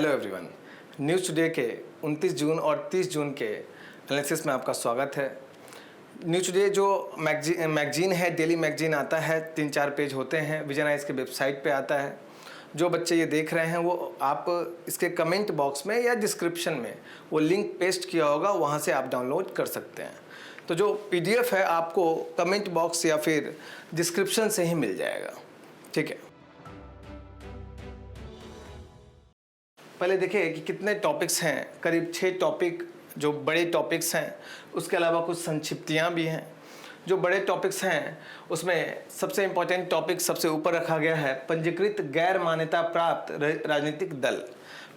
Hello everyone, news today के 29 जून और 30 जून के एनालिसिस में आपका स्वागत है। न्यूज़ टुडे जो मैगजीन है, डेली मैगजीन आता है, 3-4 पेज होते हैं, विजन आइज के वेबसाइट पे आता है। जो बच्चे ये देख रहे हैं वो आप इसके कमेंट बॉक्स में या डिस्क्रिप्शन में वो लिंक पेस्ट किया होगा, वहाँ से आप डाउनलोड कर सकते हैं। तो जो PDF है आपको कमेंट बॉक्स या फिर डिस्क्रिप्शन से ही मिल जाएगा, ठीक है। पहले देखिए कि कितने टॉपिक्स हैं, करीब 6 टॉपिक जो बड़े टॉपिक्स हैं, उसके अलावा कुछ संक्षिप्तियाँ भी हैं। जो बड़े टॉपिक्स हैं उसमें सबसे इम्पोर्टेंट टॉपिक सबसे ऊपर रखा गया है पंजीकृत गैर मान्यता प्राप्त राजनीतिक दल।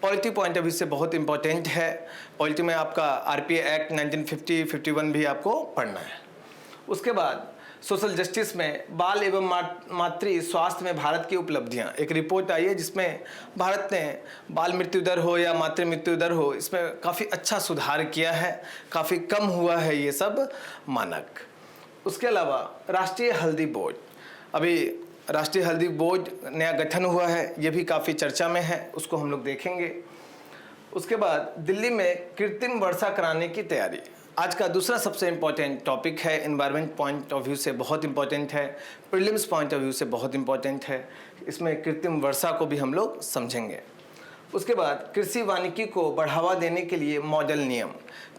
पॉलिटी पॉइंट ऑफ व्यू से बहुत इम्पोर्टेंट है। पॉलिटी में आपका RPA एक्ट 1950-51 भी आपको पढ़ना है। उसके बाद सोशल जस्टिस में बाल एवं मातृ स्वास्थ्य में भारत की उपलब्धियां, एक रिपोर्ट आई है जिसमें भारत ने बाल मृत्यु दर हो या मातृ मृत्यु दर हो, इसमें काफ़ी अच्छा सुधार किया है, काफ़ी कम हुआ है ये सब मानक। उसके अलावा राष्ट्रीय हल्दी बोर्ड, अभी राष्ट्रीय हल्दी बोर्ड नया गठन हुआ है, ये भी काफ़ी चर्चा में है, उसको हम लोग देखेंगे। उसके बाद दिल्ली में कृत्रिम वर्षा कराने की तैयारी, आज का दूसरा सबसे इम्पोर्टेंट टॉपिक है। एनवायरनमेंट पॉइंट ऑफ व्यू से बहुत इम्पोर्टेंट है, प्रीलिम्स पॉइंट ऑफ व्यू से बहुत इम्पोर्टेंट है। इसमें कृत्रिम वर्षा को भी हम लोग समझेंगे। उसके बाद कृषि वानिकी को बढ़ावा देने के लिए मॉडल नियम,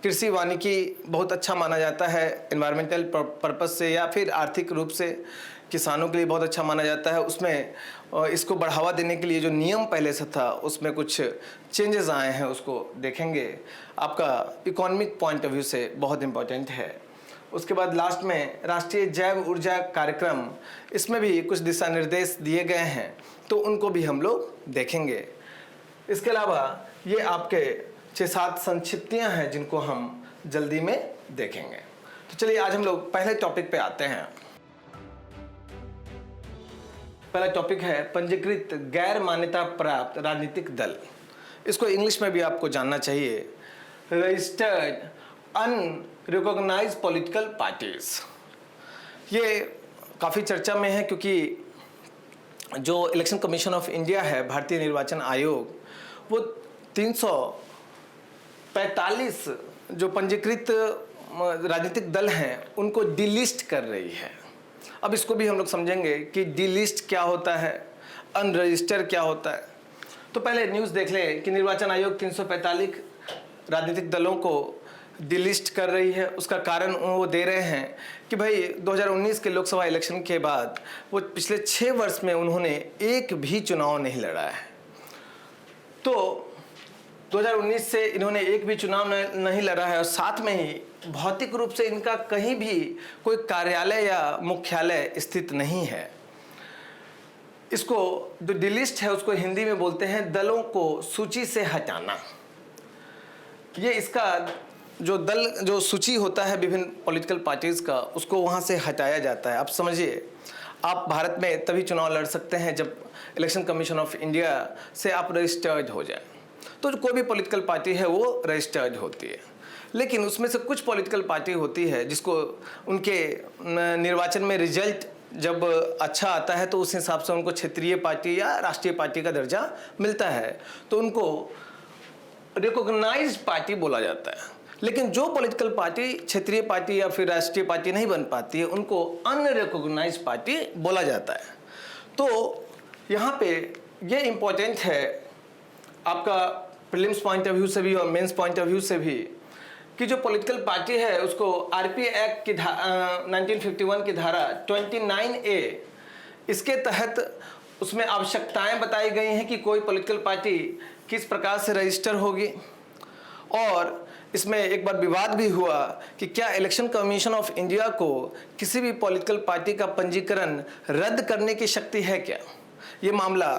कृषि वानिकी बहुत अच्छा माना जाता है एनवायरमेंटल पर्पस से या फिर आर्थिक रूप से किसानों के लिए बहुत अच्छा माना जाता है। उसमें इसको बढ़ावा देने के लिए जो नियम पहले से था उसमें कुछ चेंजेस आए हैं, उसको देखेंगे। आपका इकोनॉमिक पॉइंट ऑफ व्यू से बहुत इम्पोर्टेंट है। उसके बाद लास्ट में राष्ट्रीय जैव ऊर्जा कार्यक्रम, इसमें भी कुछ दिशा निर्देश दिए गए हैं, तो उनको भी हम लोग देखेंगे। इसके अलावा ये आपके 6-7 संक्षिप्तियाँ हैं जिनको हम जल्दी में देखेंगे। तो चलिए आज हम लोग पहले टॉपिक पे आते हैं। पहला टॉपिक है पंजीकृत गैर मान्यता प्राप्त राजनीतिक दल। इसको इंग्लिश में भी आपको जानना चाहिए, रजिस्टर्ड अनरिकॉग्नाइज्ड पॉलिटिकल पार्टीज। ये काफ़ी चर्चा में है क्योंकि जो इलेक्शन कमीशन ऑफ इंडिया है, भारतीय निर्वाचन आयोग, वो 345 जो पंजीकृत राजनीतिक दल हैं उनको डिलिस्ट कर रही है। अब इसको भी हम लोग समझेंगे कि डिलिस्ट क्या होता है, अनरजिस्टर क्या होता है। तो पहले न्यूज़ देख लें कि निर्वाचन आयोग 345 राजनीतिक दलों को डिलिस्ट कर रही है। उसका कारण वो दे रहे हैं कि भाई 2019 के लोकसभा इलेक्शन के बाद वो पिछले 6 वर्ष में उन्होंने एक भी चुनाव नहीं लड़ा है। तो 2019 से इन्होंने एक भी चुनाव नहीं लड़ा है और साथ में ही भौतिक रूप से इनका कहीं भी कोई कार्यालय या मुख्यालय स्थित नहीं है। इसको जो डिलिस्ट है उसको हिंदी में बोलते हैं दलों को सूची से हटाना। ये इसका जो सूची होता है विभिन्न पॉलिटिकल पार्टीज़ का, उसको वहाँ से हटाया जाता है। आप समझिए, आप भारत में तभी चुनाव लड़ सकते हैं जब इलेक्शन कमीशन ऑफ इंडिया से आप रजिस्टर्ड हो जाए। तो कोई भी पॉलिटिकल पार्टी है वो रजिस्टर्ड होती है, लेकिन उसमें से कुछ पॉलिटिकल पार्टी होती है जिसको उनके निर्वाचन में रिजल्ट जब अच्छा आता है तो उस हिसाब से उनको क्षेत्रीय पार्टी या राष्ट्रीय पार्टी का दर्जा मिलता है, तो उनको रिकॉग्नाइज्ड पार्टी बोला जाता है। लेकिन जो पॉलिटिकल पार्टी क्षेत्रीय पार्टी या फिर राष्ट्रीय पार्टी नहीं बन पाती है उनको अनरिकॉग्नाइज्ड पार्टी बोला जाता है। तो यहाँ पे ये इम्पोर्टेंट है आपका प्रीलिम्स पॉइंट ऑफ व्यू से भी और मेंस पॉइंट ऑफ व्यू से भी कि जो पॉलिटिकल पार्टी है उसको RPA एक्ट की 1951 की धारा 29A, इसके तहत उसमें आवश्यकताएं बताई गई हैं कि कोई पॉलिटिकल पार्टी किस प्रकार से रजिस्टर होगी। और इसमें एक बार विवाद भी हुआ कि क्या इलेक्शन कमीशन ऑफ इंडिया को किसी भी पॉलिटिकल पार्टी का पंजीकरण रद्द करने की शक्ति है क्या। ये मामला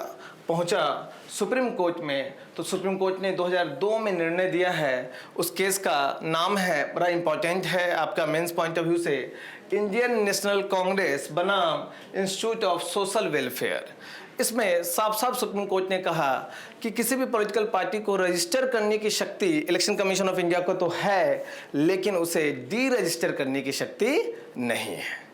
पहुंचा सुप्रीम कोर्ट में, तो सुप्रीम कोर्ट ने 2002 में निर्णय दिया है। उस केस का नाम है, बड़ा इंपॉर्टेंट है आपका मेंस पॉइंट ऑफ व्यू से, इंडियन नेशनल कांग्रेस बनाम इंस्टीट्यूट ऑफ सोशल वेलफेयर। इसमें साफ साफ सुप्रीम कोर्ट ने कहा कि किसी भी पॉलिटिकल पार्टी को रजिस्टर करने की शक्ति इलेक्शन कमीशन ऑफ इंडिया को तो है, लेकिन उसे डी रजिस्टर करने की शक्ति नहीं है।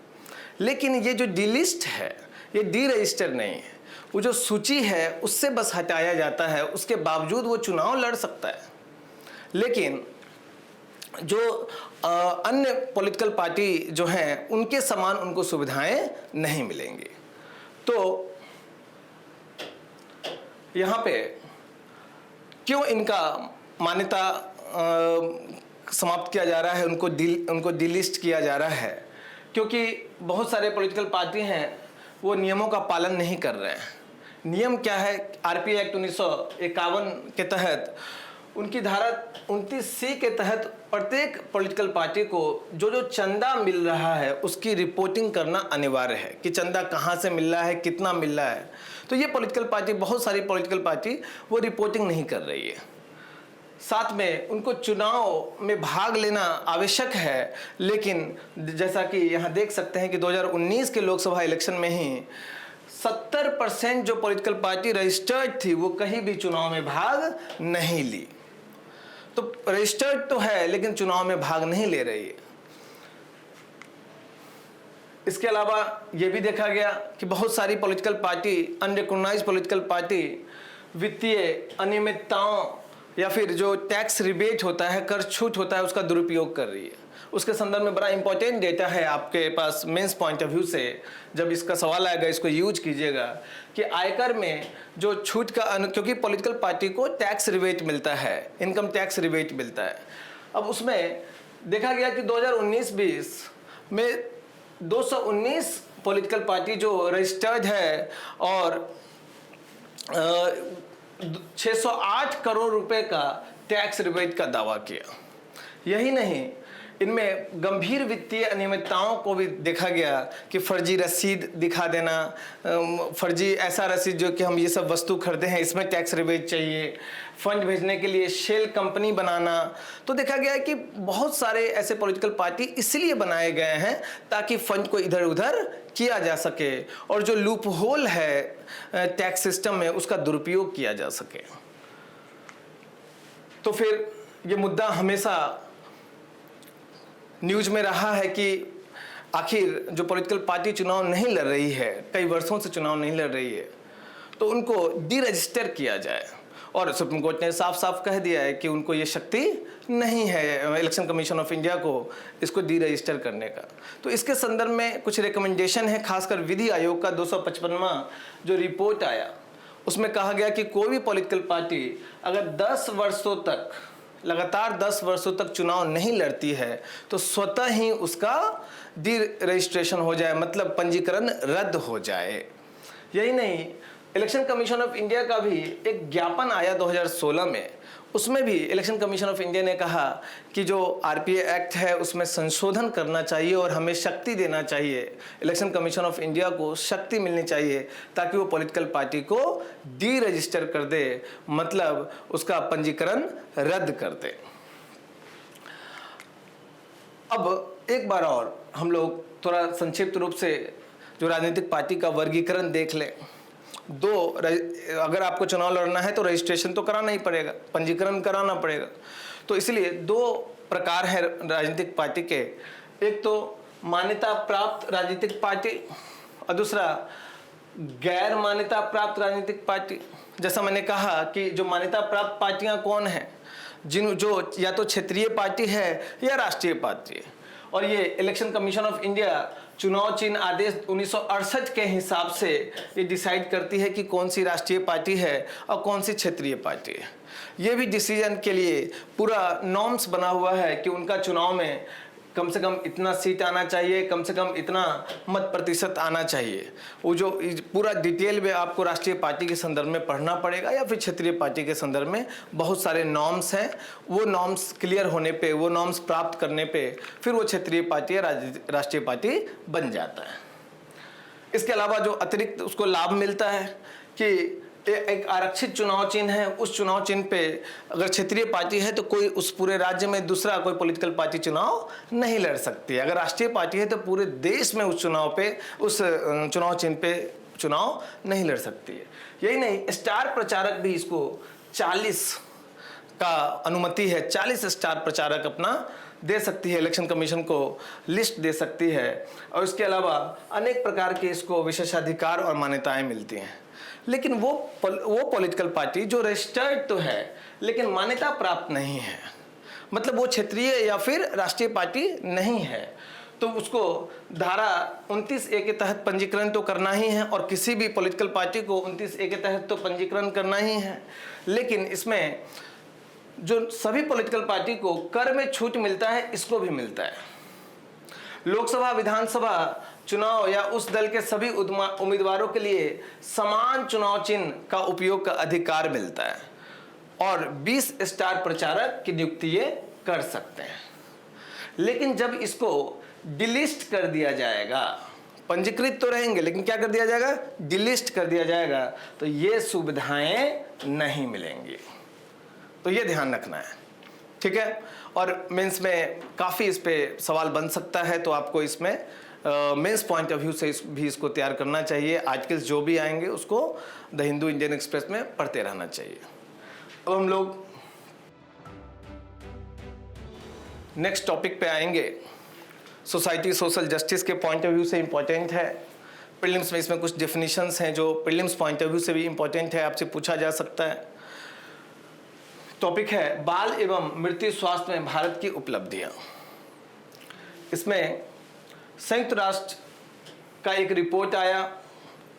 लेकिन ये जो डिलिस्ट है ये डी रजिस्टर नहीं है, वो जो सूची है उससे बस हटाया जाता है, उसके बावजूद वो चुनाव लड़ सकता है। लेकिन जो अन्य पॉलिटिकल पार्टी जो हैं उनके समान उनको सुविधाएं नहीं मिलेंगी। तो यहाँ पे क्यों इनका मान्यता समाप्त किया जा रहा है, उनको डिलिस्ट किया जा रहा है? क्योंकि बहुत सारे पॉलिटिकल पार्टी हैं वो नियमों का पालन नहीं कर रहे हैं। नियम क्या है? आरपीआई एक्ट 1951 के तहत उनकी धारा 29C के तहत प्रत्येक पॉलिटिकल पार्टी को जो जो चंदा मिल रहा है उसकी रिपोर्टिंग करना अनिवार्य है कि चंदा कहाँ से मिल रहा है, कितना मिल रहा है। तो ये पॉलिटिकल पार्टी, बहुत सारी पॉलिटिकल पार्टी वो रिपोर्टिंग नहीं कर रही है। साथ में उनको चुनाव में भाग लेना आवश्यक है, लेकिन जैसा कि यहाँ देख सकते हैं कि 2019 के लोकसभा इलेक्शन में ही 70% जो पॉलिटिकल पार्टी रजिस्टर्ड थी वो कहीं भी चुनाव में भाग नहीं ली। तो रजिस्टर्ड तो है लेकिन चुनाव में भाग नहीं ले रही है। इसके अलावा ये भी देखा गया कि बहुत सारी political party, unrecognised political party वित्तीय अनियमितताओं या फिर जो टैक्स रिबेट होता है, कर छूट होता है, उसका दुरुपयोग कर रही है। उसके संदर्भ में बड़ा इंपॉर्टेंट डेटा है आपके पास मेंस पॉइंट ऑफ व्यू से, जब इसका सवाल आएगा इसको यूज कीजिएगा कि आयकर में जो छूट का क्योंकि पॉलिटिकल पार्टी को टैक्स रिबेट मिलता है, इनकम टैक्स रिबेट मिलता है। अब उसमें देखा गया कि 2019-20 में 219 पॉलिटिकल पार्टी जो रजिस्टर्ड है और 608 करोड़ रुपए का टैक्स रिबेट का दावा किया। यही नहीं, इनमें गंभीर वित्तीय अनियमितताओं को भी देखा गया कि फर्जी रसीद दिखा देना, फर्जी ऐसा रसीद जो कि हम ये सब वस्तु खरीदे हैं इसमें टैक्स रिबेट चाहिए, फंड भेजने के लिए शेल कंपनी बनाना। तो देखा गया है कि बहुत सारे ऐसे पॉलिटिकल पार्टी इसलिए बनाए गए हैं ताकि फंड को इधर उधर किया जा सके और जो लूप होल है टैक्स सिस्टम में उसका दुरुपयोग किया जा सके। तो फिर ये मुद्दा हमेशा न्यूज में रहा है कि आखिर जो पॉलिटिकल पार्टी चुनाव नहीं लड़ रही है, कई वर्षों से चुनाव नहीं लड़ रही है, तो उनको डी रजिस्टर किया जाए। और सुप्रीम कोर्ट ने साफ साफ कह दिया है कि उनको ये शक्ति नहीं है इलेक्शन कमीशन ऑफ इंडिया को इसको डी रजिस्टर करने का। तो इसके संदर्भ में कुछ रिकमेंडेशन है, खासकर विधि आयोग का 255वां जो रिपोर्ट आया उसमें कहा गया कि कोई भी पॉलिटिकल पार्टी अगर 10 वर्षों तक लगातार 10 वर्षों तक चुनाव नहीं लड़ती है तो स्वतः ही उसका डी रजिस्ट्रेशन हो जाए, मतलब पंजीकरण रद्द हो जाए। यही नहीं, इलेक्शन कमीशन ऑफ इंडिया का भी एक ज्ञापन आया 2016 में, उसमें भी इलेक्शन कमीशन ऑफ इंडिया ने कहा कि जो आरपीआई एक्ट है उसमें संशोधन करना चाहिए और हमें शक्ति देना चाहिए, इलेक्शन कमीशन ऑफ इंडिया को शक्ति मिलनी चाहिए ताकि वो पॉलिटिकल पार्टी को डी रजिस्टर कर दे, मतलब उसका पंजीकरण रद्द कर दे। अब एक बार और हम लोग थोड़ा संक्षिप्त रूप से जो राजनीतिक पार्टी का वर्गीकरण देख लें। अगर आपको चुनाव लड़ना है तो रजिस्ट्रेशन तो कराना ही पड़ेगा, पंजीकरण कराना पड़ेगा। तो इसलिए 2 प्रकार है राजनीतिक पार्टी के, एक तो मान्यता प्राप्त राजनीतिक पार्टी और दूसरा गैर मान्यता प्राप्त राजनीतिक पार्टी। जैसा मैंने कहा कि जो मान्यता प्राप्त पार्टियां कौन हैं, जो या तो क्षेत्रीय पार्टी है या राष्ट्रीय पार्टी है। और ये इलेक्शन कमीशन ऑफ इंडिया चुनाव चिन्ह आदेश 1968 के हिसाब से ये डिसाइड करती है कि कौन सी राष्ट्रीय पार्टी है और कौन सी क्षेत्रीय पार्टी है। ये भी डिसीजन के लिए पूरा नॉर्म्स बना हुआ है कि उनका चुनाव में कम से कम इतना सीट आना चाहिए, कम से कम इतना मत प्रतिशत आना चाहिए। वो जो पूरा डिटेल में आपको राष्ट्रीय पार्टी के संदर्भ में पढ़ना पड़ेगा या फिर क्षेत्रीय पार्टी के संदर्भ में बहुत सारे नॉर्म्स हैं। वो नॉर्म्स क्लियर होने पे, वो नॉर्म्स प्राप्त करने पे फिर वो क्षेत्रीय पार्टी या राष्ट्रीय पार्टी बन जाता है। इसके अलावा जो अतिरिक्त उसको लाभ मिलता है कि एक आरक्षित चुनाव चिन्ह है, उस चुनाव चिन्ह पे अगर क्षेत्रीय पार्टी है तो कोई उस पूरे राज्य में दूसरा कोई पॉलिटिकल पार्टी चुनाव नहीं लड़ सकती। अगर राष्ट्रीय पार्टी है तो पूरे देश में उस चुनाव चिन्ह पे चुनाव नहीं लड़ सकती है। यही नहीं, स्टार प्रचारक भी इसको 40 का अनुमति है, 40 स्टार प्रचारक अपना दे सकती है, इलेक्शन कमीशन को लिस्ट दे सकती है। और इसके अलावा अनेक प्रकार के इसको विशेषाधिकार और मान्यताएं मिलती हैं। लेकिन वो पॉलिटिकल पार्टी जो रजिस्टर्ड तो है लेकिन मान्यता प्राप्त नहीं है, मतलब वो क्षेत्रीय या फिर राष्ट्रीय पार्टी नहीं है, तो उसको धारा 29A के तहत पंजीकरण तो करना ही है और किसी भी पॉलिटिकल पार्टी को 29A के तहत तो पंजीकरण करना ही है। लेकिन इसमें जो सभी पॉलिटिकल पार्टी को कर में छूट मिलता है, इसको भी मिलता है। लोकसभा विधानसभा चुनाव या उस दल के सभी उम्मीदवारों के लिए समान चुनाव चिन्ह का उपयोग का अधिकार मिलता है और 20 स्टार प्रचारक की नियुक्ति ये कर सकते हैं। लेकिन जब इसको डिलिस्ट कर दिया जाएगा, पंजीकृत तो रहेंगे लेकिन क्या कर दिया जाएगा, डिलिस्ट कर दिया जाएगा, तो ये सुविधाएं नहीं मिलेंगी। तो ये ध्यान रखना है, ठीक है। और मेंस में काफ़ी इस पे सवाल बन सकता है, तो आपको इसमें मेंस पॉइंट ऑफ व्यू से भी इसको तैयार करना चाहिए। आर्टिकल्स जो भी आएंगे उसको द हिंदू इंडियन एक्सप्रेस में पढ़ते रहना चाहिए। अब हम लोग नेक्स्ट टॉपिक पे आएंगे। सोसाइटी सोशल जस्टिस के पॉइंट ऑफ व्यू से इम्पोर्टेंट है। प्रीलिम्स में इसमें कुछ डेफिनेशंस हैं जो प्रीलिम्स पॉइंट ऑफ व्यू से भी इम्पोर्टेंट है, आपसे पूछा जा सकता है। टॉपिक है बाल एवं मृत्यु स्वास्थ्य में भारत की उपलब्धियां। इसमें संयुक्त राष्ट्र का एक रिपोर्ट आया,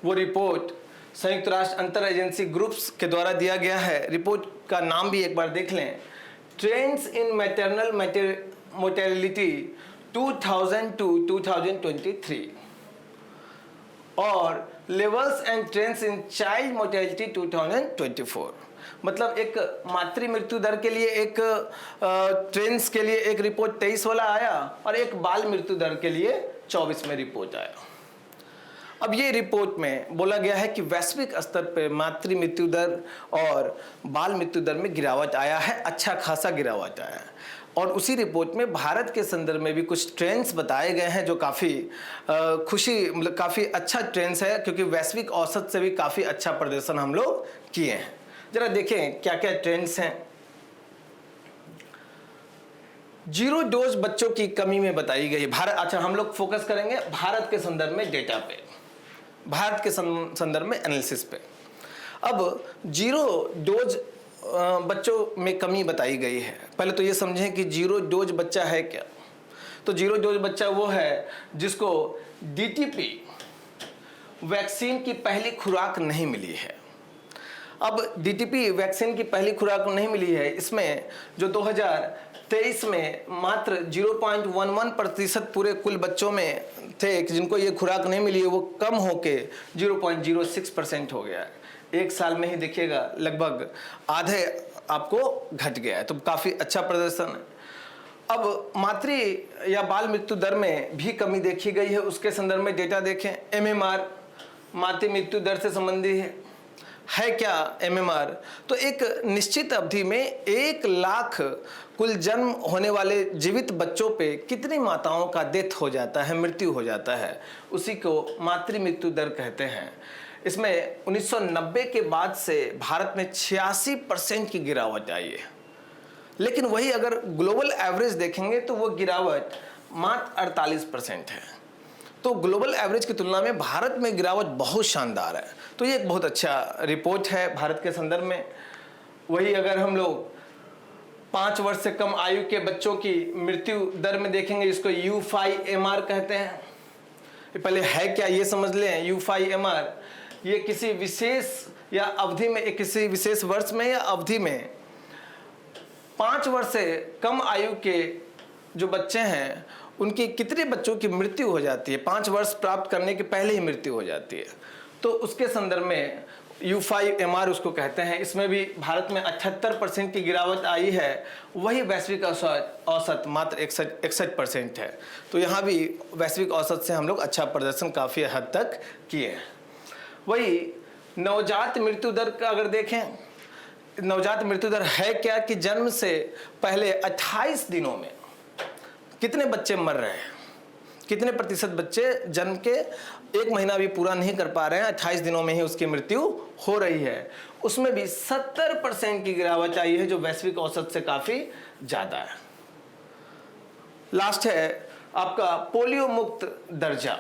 वो रिपोर्ट संयुक्त राष्ट्र अंतर एजेंसी ग्रुप्स के द्वारा दिया गया है। रिपोर्ट का नाम भी एक बार देख लें, trends in maternal mortality 2000 to 2023 और levels and trends in child mortality 2024। मतलब एक मातृ मृत्यु दर के लिए एक ट्रेंड्स के लिए एक रिपोर्ट 23 वाला आया और एक बाल मृत्यु दर के लिए 24 में रिपोर्ट आया। अब ये रिपोर्ट में बोला गया है कि वैश्विक स्तर पर मातृ मृत्यु दर और बाल मृत्यु दर में गिरावट आया है, अच्छा खासा गिरावट आया है। और उसी रिपोर्ट में भारत के संदर्भ में भी कुछ ट्रेंड्स बताए गए हैं जो काफ़ी मतलब काफ़ी अच्छा ट्रेंड्स है, क्योंकि वैश्विक औसत से भी काफ़ी अच्छा प्रदर्शन हम लोग किए हैं। जरा देखें क्या क्या ट्रेंड्स हैं। जीरो डोज बच्चों की कमी में बताई गई भारत। अच्छा, हम लोग फोकस करेंगे भारत के संदर्भ में डेटा पे, भारत के संदर्भ में एनालिसिस पे। अब जीरो डोज बच्चों में कमी बताई गई है। पहले तो ये समझें कि जीरो डोज बच्चा है क्या। तो जीरो डोज बच्चा वो है जिसको DTP वैक्सीन की पहली खुराक नहीं मिली है। अब DTP वैक्सीन की पहली खुराक नहीं मिली है, इसमें जो 2023 में मात्र 0.11% पूरे कुल बच्चों में थे जिनको ये खुराक नहीं मिली है, वो कम होके 0.06% हो गया है। एक साल में ही देखिएगा लगभग आधे आपको घट गया है, तो काफ़ी अच्छा प्रदर्शन है। अब मातृ या बाल मृत्यु दर में भी कमी देखी गई है, उसके संदर्भ में डेटा देखें। MMR मातृ मृत्यु दर से संबंधी है क्या MMR? तो एक निश्चित अवधि में 1 लाख कुल जन्म होने वाले जीवित बच्चों पे कितनी माताओं का डेथ हो जाता है, मृत्यु हो जाता है, उसी को मातृ मृत्यु दर कहते हैं। इसमें 1990 के बाद से भारत में 86% की गिरावट आई है। लेकिन वही अगर ग्लोबल एवरेज देखेंगे तो वो गिरावट मात्र 48% है। तो ग्लोबल एवरेज की तुलना में भारत में गिरावट बहुत शानदार है। तो ये एक बहुत अच्छा रिपोर्ट है भारत के संदर्भ में। वही अगर हम लोग 5 वर्ष से कम आयु के बच्चों की मृत्यु दर में देखेंगे, इसको U5MR कहते हैं। पहले है क्या ये समझ लें। U5MR ये किसी विशेष या अवधि में, किसी विशेष वर्ष में या अवधि में 5 वर्ष से कम आयु के जो बच्चे हैं उनकी कितने बच्चों की मृत्यु हो जाती है, 5 वर्ष प्राप्त करने के पहले ही मृत्यु हो जाती है। तो उसके संदर्भ में U5MR उसको कहते हैं। इसमें भी भारत में 78% की गिरावट आई है। वही वैश्विक औसत मात्र 61% है। तो यहाँ भी वैश्विक औसत से हम लोग अच्छा प्रदर्शन काफ़ी हद तक किए हैं। वही नवजात मृत्यु दर का अगर देखें, नवजात मृत्यु दर है क्या कि जन्म से पहले 28 दिनों में कितने बच्चे मर रहे हैं, कितने प्रतिशत बच्चे जन्म के 1 महीना भी पूरा नहीं कर पा रहे हैं, 28 दिनों में ही उसकी मृत्यु हो रही है। उसमें भी 70% की गिरावट आई है, जो वैश्विक औसत से काफ़ी ज़्यादा है। लास्ट है आपका पोलियो मुक्त दर्जा।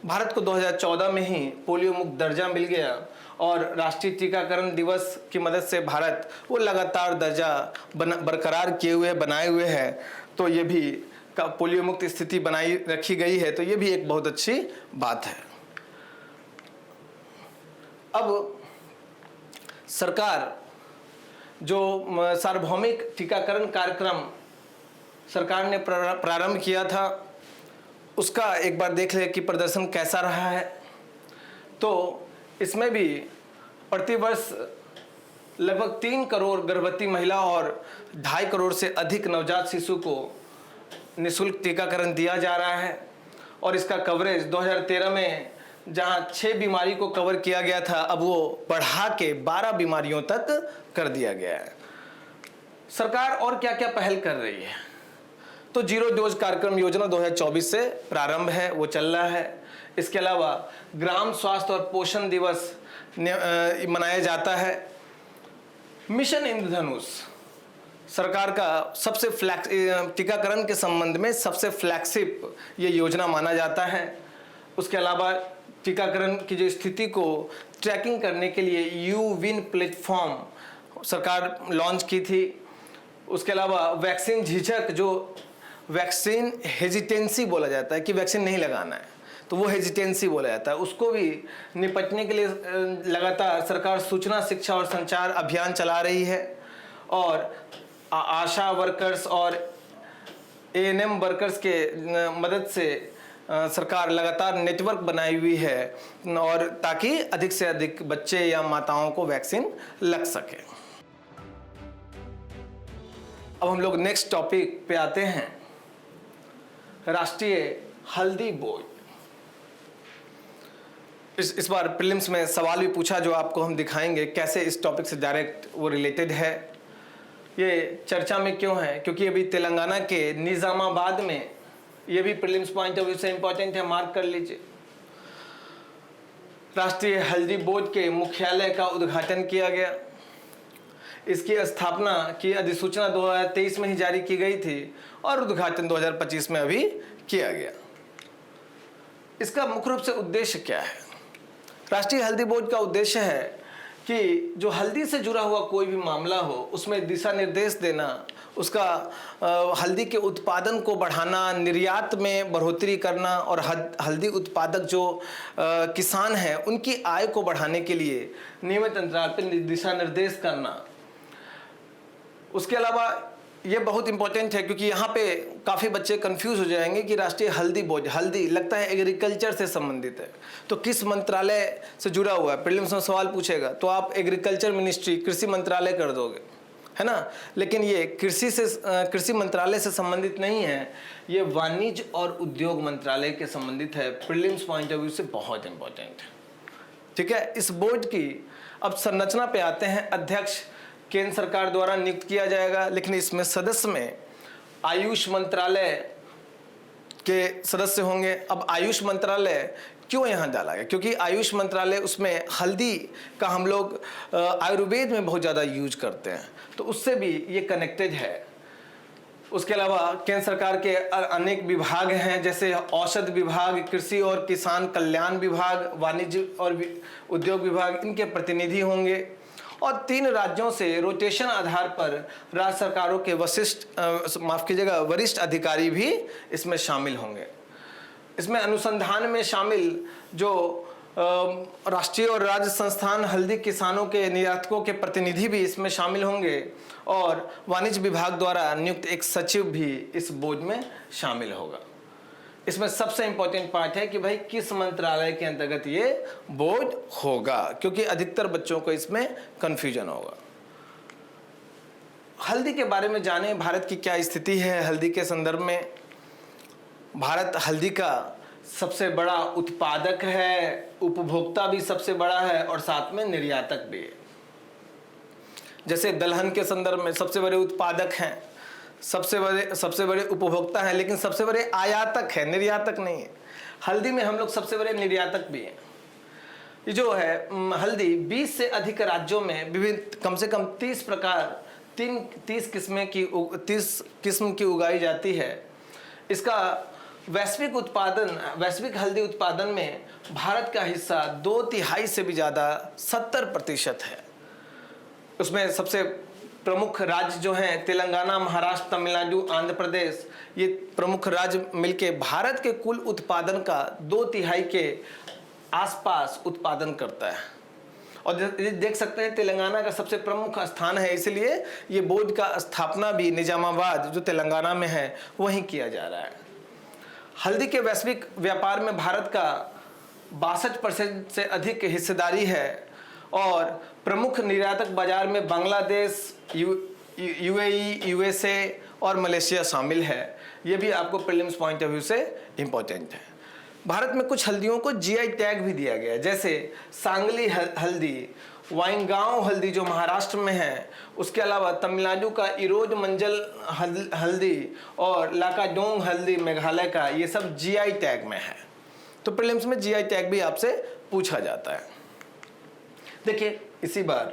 भारत को 2014 में ही पोलियो मुक्त दर्जा मिल गया और राष्ट्रीय टीकाकरण दिवस की मदद से भारत वो लगातार दर्जा बरकरार किए हुए बनाए हुए है, तो ये भी पोलियो मुक्त स्थिति बनाई रखी गई है, तो ये भी एक बहुत अच्छी बात है। अब सरकार जो सार्वभौमिक टीकाकरण कार्यक्रम सरकार ने प्रारंभ किया था, उसका एक बार देख ले कि प्रदर्शन कैसा रहा है। तो इसमें भी प्रतिवर्ष लगभग 3 करोड़ गर्भवती महिला और 2.5 करोड़ से अधिक नवजात शिशु को निःशुल्क टीकाकरण दिया जा रहा है। और इसका कवरेज 2013 में जहां 6 बीमारी को कवर किया गया था, अब वो बढ़ा के 12 बीमारियों तक कर दिया गया है। सरकार और क्या क्या पहल कर रही है, तो जीरो डोज कार्यक्रम योजना 2024 से प्रारंभ है, वो चल रहा है। इसके अलावा ग्राम स्वास्थ्य और पोषण दिवस मनाया जाता है। मिशन इंद्रधनुष सरकार का सबसे टीकाकरण के संबंध में सबसे फ्लैगशिप ये योजना माना जाता है। उसके अलावा टीकाकरण की जो स्थिति को ट्रैकिंग करने के लिए यूविन प्लेटफॉर्म सरकार लॉन्च की थी। उसके अलावा वैक्सीन झिझक, जो वैक्सीन हेजिटेंसी बोला जाता है कि वैक्सीन नहीं लगाना है, तो वो हेजिटेंसी बोला जाता है, उसको भी निपटने के लिए लगातार सरकार सूचना, शिक्षा और संचार अभियान चला रही है। और आशा वर्कर्स और एएनएम वर्कर्स के मदद से सरकार लगातार नेटवर्क बनाई हुई है, और ताकि अधिक से अधिक बच्चे या माताओं को वैक्सीन लग सके। अब हम लोग नेक्स्ट टॉपिक पे आते हैं, राष्ट्रीय हल्दी बोर्ड। इस बार प्रीलिम्स में सवाल भी पूछा जो आपको हम दिखाएंगे कैसे इस टॉपिक से डायरेक्ट वो रिलेटेड है। ये चर्चा में क्यों है, क्योंकि अभी तेलंगाना के निजामाबाद में, ये भी प्रीलिम्स पॉइंट ऑफ व्यू से इंपॉर्टेंट है, मार्क कर लीजिए, राष्ट्रीय हल्दी बोर्ड के मुख्यालय का उद्घाटन किया गया। इसकी स्थापना की अधिसूचना 2023 में ही जारी की गई थी और उद्घाटन 2025 में अभी किया गया। इसका मुख्य रूप से उद्देश्य क्या है? राष्ट्रीय हल्दी बोर्ड का उद्देश्य है कि जो हल्दी से जुड़ा हुआ कोई भी मामला हो, उसमें दिशा निर्देश देना, उसका हल्दी के उत्पादन को बढ़ाना, निर्यात में बढ़ोतरी करना और हल्दी उत्पादक जो किसान हैं उनकी आय को बढ़ाने के लिए नियमित अंतराल पर दिशा निर्देश करना। उसके अलावा ये बहुत इंपॉर्टेंट है क्योंकि यहाँ पे काफ़ी बच्चे कंफ्यूज हो जाएंगे कि राष्ट्रीय हल्दी बोर्ड, हल्दी लगता है एग्रीकल्चर से संबंधित है, तो किस मंत्रालय से जुड़ा हुआ है? प्रीलिम्स में सवाल पूछेगा तो आप एग्रीकल्चर मिनिस्ट्री, कृषि मंत्रालय कर दोगे, है ना। लेकिन ये कृषि मंत्रालय से संबंधित नहीं है, ये वाणिज्य और उद्योग मंत्रालय के संबंधित है। प्रीलिम्स पॉइंट ऑफ व्यू से बहुत इंपॉर्टेंट है, ठीक है। इस बोर्ड की अब संरचना पे आते हैं। अध्यक्ष केंद्र सरकार द्वारा नियुक्त किया जाएगा, लेकिन इसमें सदस्य में आयुष मंत्रालय के सदस्य होंगे। अब आयुष मंत्रालय क्यों यहाँ डाला गया? क्योंकि आयुष मंत्रालय, उसमें हल्दी का हम लोग आयुर्वेद में बहुत ज़्यादा यूज करते हैं, तो उससे भी ये कनेक्टेड है। उसके अलावा केंद्र सरकार के अनेक विभाग हैं, जैसे औषध विभाग, कृषि और किसान कल्याण विभाग, वाणिज्य और उद्योग विभाग, इनके प्रतिनिधि होंगे। और 3 राज्यों से रोटेशन आधार पर राज्य सरकारों के वरिष्ठ अधिकारी भी इसमें शामिल होंगे। इसमें अनुसंधान में शामिल जो राष्ट्रीय और राज्य संस्थान हल्दी किसानों के निर्यातकों के प्रतिनिधि भी इसमें शामिल होंगे, और वाणिज्य विभाग द्वारा नियुक्त एक सचिव भी इस बोर्ड में शामिल होगा। इसमें सबसे इंपॉर्टेंट पार्ट है कि भाई किस मंत्रालय के अंतर्गत ये बोर्ड होगा, क्योंकि अधिकतर बच्चों को इसमें कंफ्यूजन होगा। हल्दी के बारे में जानें, भारत की क्या स्थिति है हल्दी के संदर्भ में। भारत हल्दी का सबसे बड़ा उत्पादक है, उपभोक्ता भी सबसे बड़ा है और साथ में निर्यातक भी है। जैसे दलहन के संदर्भ में सबसे बड़े उत्पादक हैं, सबसे बड़े उपभोक्ता हैं, लेकिन सबसे बड़े आयातक है, निर्यातक नहीं है। हल्दी में हम लोग सबसे बड़े निर्यातक भी हैं। ये जो है हल्दी 20 से अधिक राज्यों में विभिन्न कम से कम 30 किस्म की उगाई जाती है। इसका वैश्विक हल्दी उत्पादन में भारत का हिस्सा 2/3 से भी ज़्यादा 70% है। उसमें सबसे प्रमुख राज्य जो हैं तेलंगाना, महाराष्ट्र, तमिलनाडु, आंध्र प्रदेश, ये प्रमुख राज्य मिलके भारत के कुल उत्पादन का 2/3 के आसपास उत्पादन करता है। और देख सकते हैं तेलंगाना का सबसे प्रमुख स्थान है, इसलिए ये बोर्ड का स्थापना भी निजामाबाद जो तेलंगाना में है वहीं किया जा रहा है। हल्दी के वैश्विक व्यापार में भारत का 62% से अधिक हिस्सेदारी है और प्रमुख निर्यातक बाजार में बांग्लादेश, यूएई, यूएसए और मलेशिया शामिल है। ये भी आपको प्रीलिम्स पॉइंट ऑफ व्यू से इम्पोर्टेंट है। भारत में कुछ हल्दियों को जीआई टैग भी दिया गया है, जैसे सांगली हल्दी, वाइनगांव हल्दी जो महाराष्ट्र में है, उसके अलावा तमिलनाडु का इरोज मंजल हल्दी और लाकाडोंग हल्दी मेघालय का, ये सब जीआई टैग में है। तो प्रीलिम्स में जीआई टैग भी आपसे पूछा जाता है। देखिए इसी बार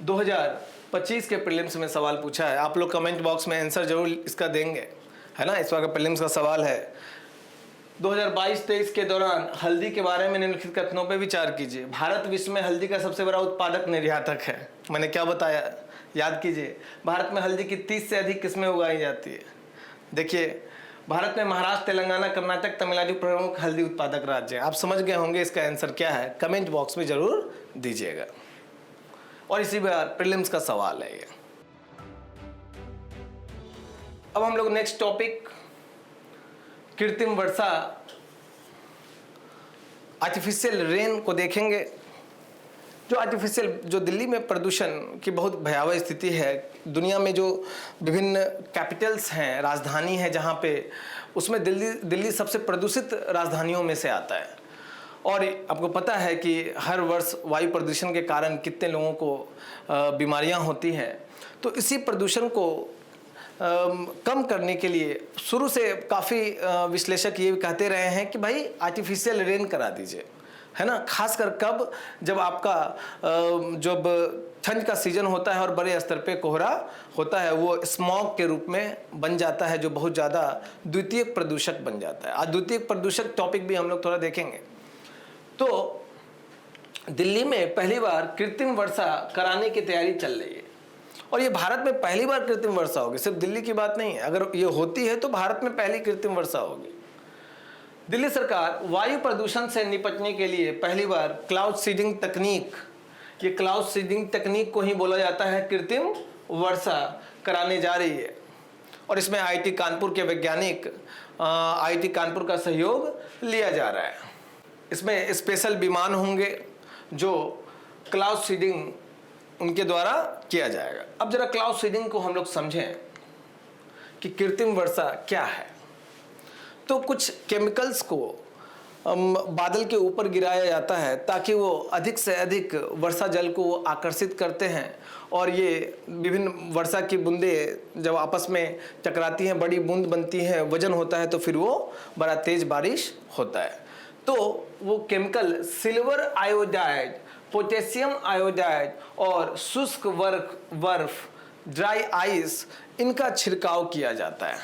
2025 के प्रीलिम्स में सवाल पूछा है, आप लोग कमेंट बॉक्स में आंसर जरूर इसका देंगे, है ना। इस बार का प्रीलिम्स का सवाल है 2022-23 के दौरान हल्दी के बारे में निम्नलिखित कथनों पर विचार कीजिए। भारत विश्व में हल्दी का सबसे बड़ा उत्पादक निर्यातक है। मैंने क्या बताया, याद कीजिए। भारत में हल्दी की 30 से अधिक किस्में उगाई जाती है। देखिए भारत में महाराष्ट्र, तेलंगाना, कर्नाटक, तमिलनाडु प्रमुख हल्दी उत्पादक राज्य हैं। आप समझ गए होंगे इसका आंसर क्या है, कमेंट बॉक्स में जरूर दीजिएगा। और इसी बार प्रीलिम्स का सवाल है ये। अब हम लोग नेक्स्ट टॉपिक कृत्रिम वर्षा, आर्टिफिशियल रेन को देखेंगे। जो दिल्ली में प्रदूषण की बहुत भयावह स्थिति है, दुनिया में जो विभिन्न कैपिटल्स हैं, राजधानी है जहाँ पे, उसमें दिल्ली सबसे प्रदूषित राजधानियों में से आता है। और आपको पता है कि हर वर्ष वायु प्रदूषण के कारण कितने लोगों को बीमारियाँ होती हैं। तो इसी प्रदूषण को कम करने के लिए शुरू से काफ़ी विश्लेषक ये कहते रहे हैं कि भाई आर्टिफिशियल रेन करा दीजिए, है ना। खासकर कब, जब आपका जब ठंड का सीजन होता है और बड़े स्तर पे कोहरा होता है, वो स्मॉग के रूप में बन जाता है, जो बहुत ज़्यादा द्वितीयक प्रदूषक बन जाता है। आज द्वितीयक प्रदूषक टॉपिक भी हम लोग थोड़ा देखेंगे। तो दिल्ली में पहली बार कृत्रिम वर्षा कराने की तैयारी चल रही है और ये भारत में पहली बार कृत्रिम वर्षा होगी, सिर्फ दिल्ली की बात नहीं है। अगर ये होती है तो भारत में पहली कृत्रिम वर्षा होगी। दिल्ली सरकार वायु प्रदूषण से निपटने के लिए पहली बार क्लाउड सीडिंग तकनीक, ये क्लाउड सीडिंग तकनीक को ही बोला जाता है कृत्रिम वर्षा, कराने जा रही है। और इसमें आईआईटी कानपुर के वैज्ञानिक, आईआईटी कानपुर का सहयोग लिया जा रहा है। इसमें स्पेशल विमान होंगे जो क्लाउड सीडिंग उनके द्वारा किया जाएगा। अब जरा क्लाउड सीडिंग को हम लोग समझें कि कृत्रिम वर्षा क्या है। तो कुछ केमिकल्स को बादल के ऊपर गिराया जाता है ताकि वो अधिक से अधिक वर्षा जल को आकर्षित करते हैं और ये विभिन्न वर्षा की बूंदें जब आपस में टकराती हैं, बड़ी बूंद बनती हैं, वजन होता है, तो फिर वो बड़ा तेज बारिश होता है। तो वो chemical silver iodide, potassium iodide और शुष्क बर्फ, ड्राई आइस, इनका छिड़काव किया जाता है।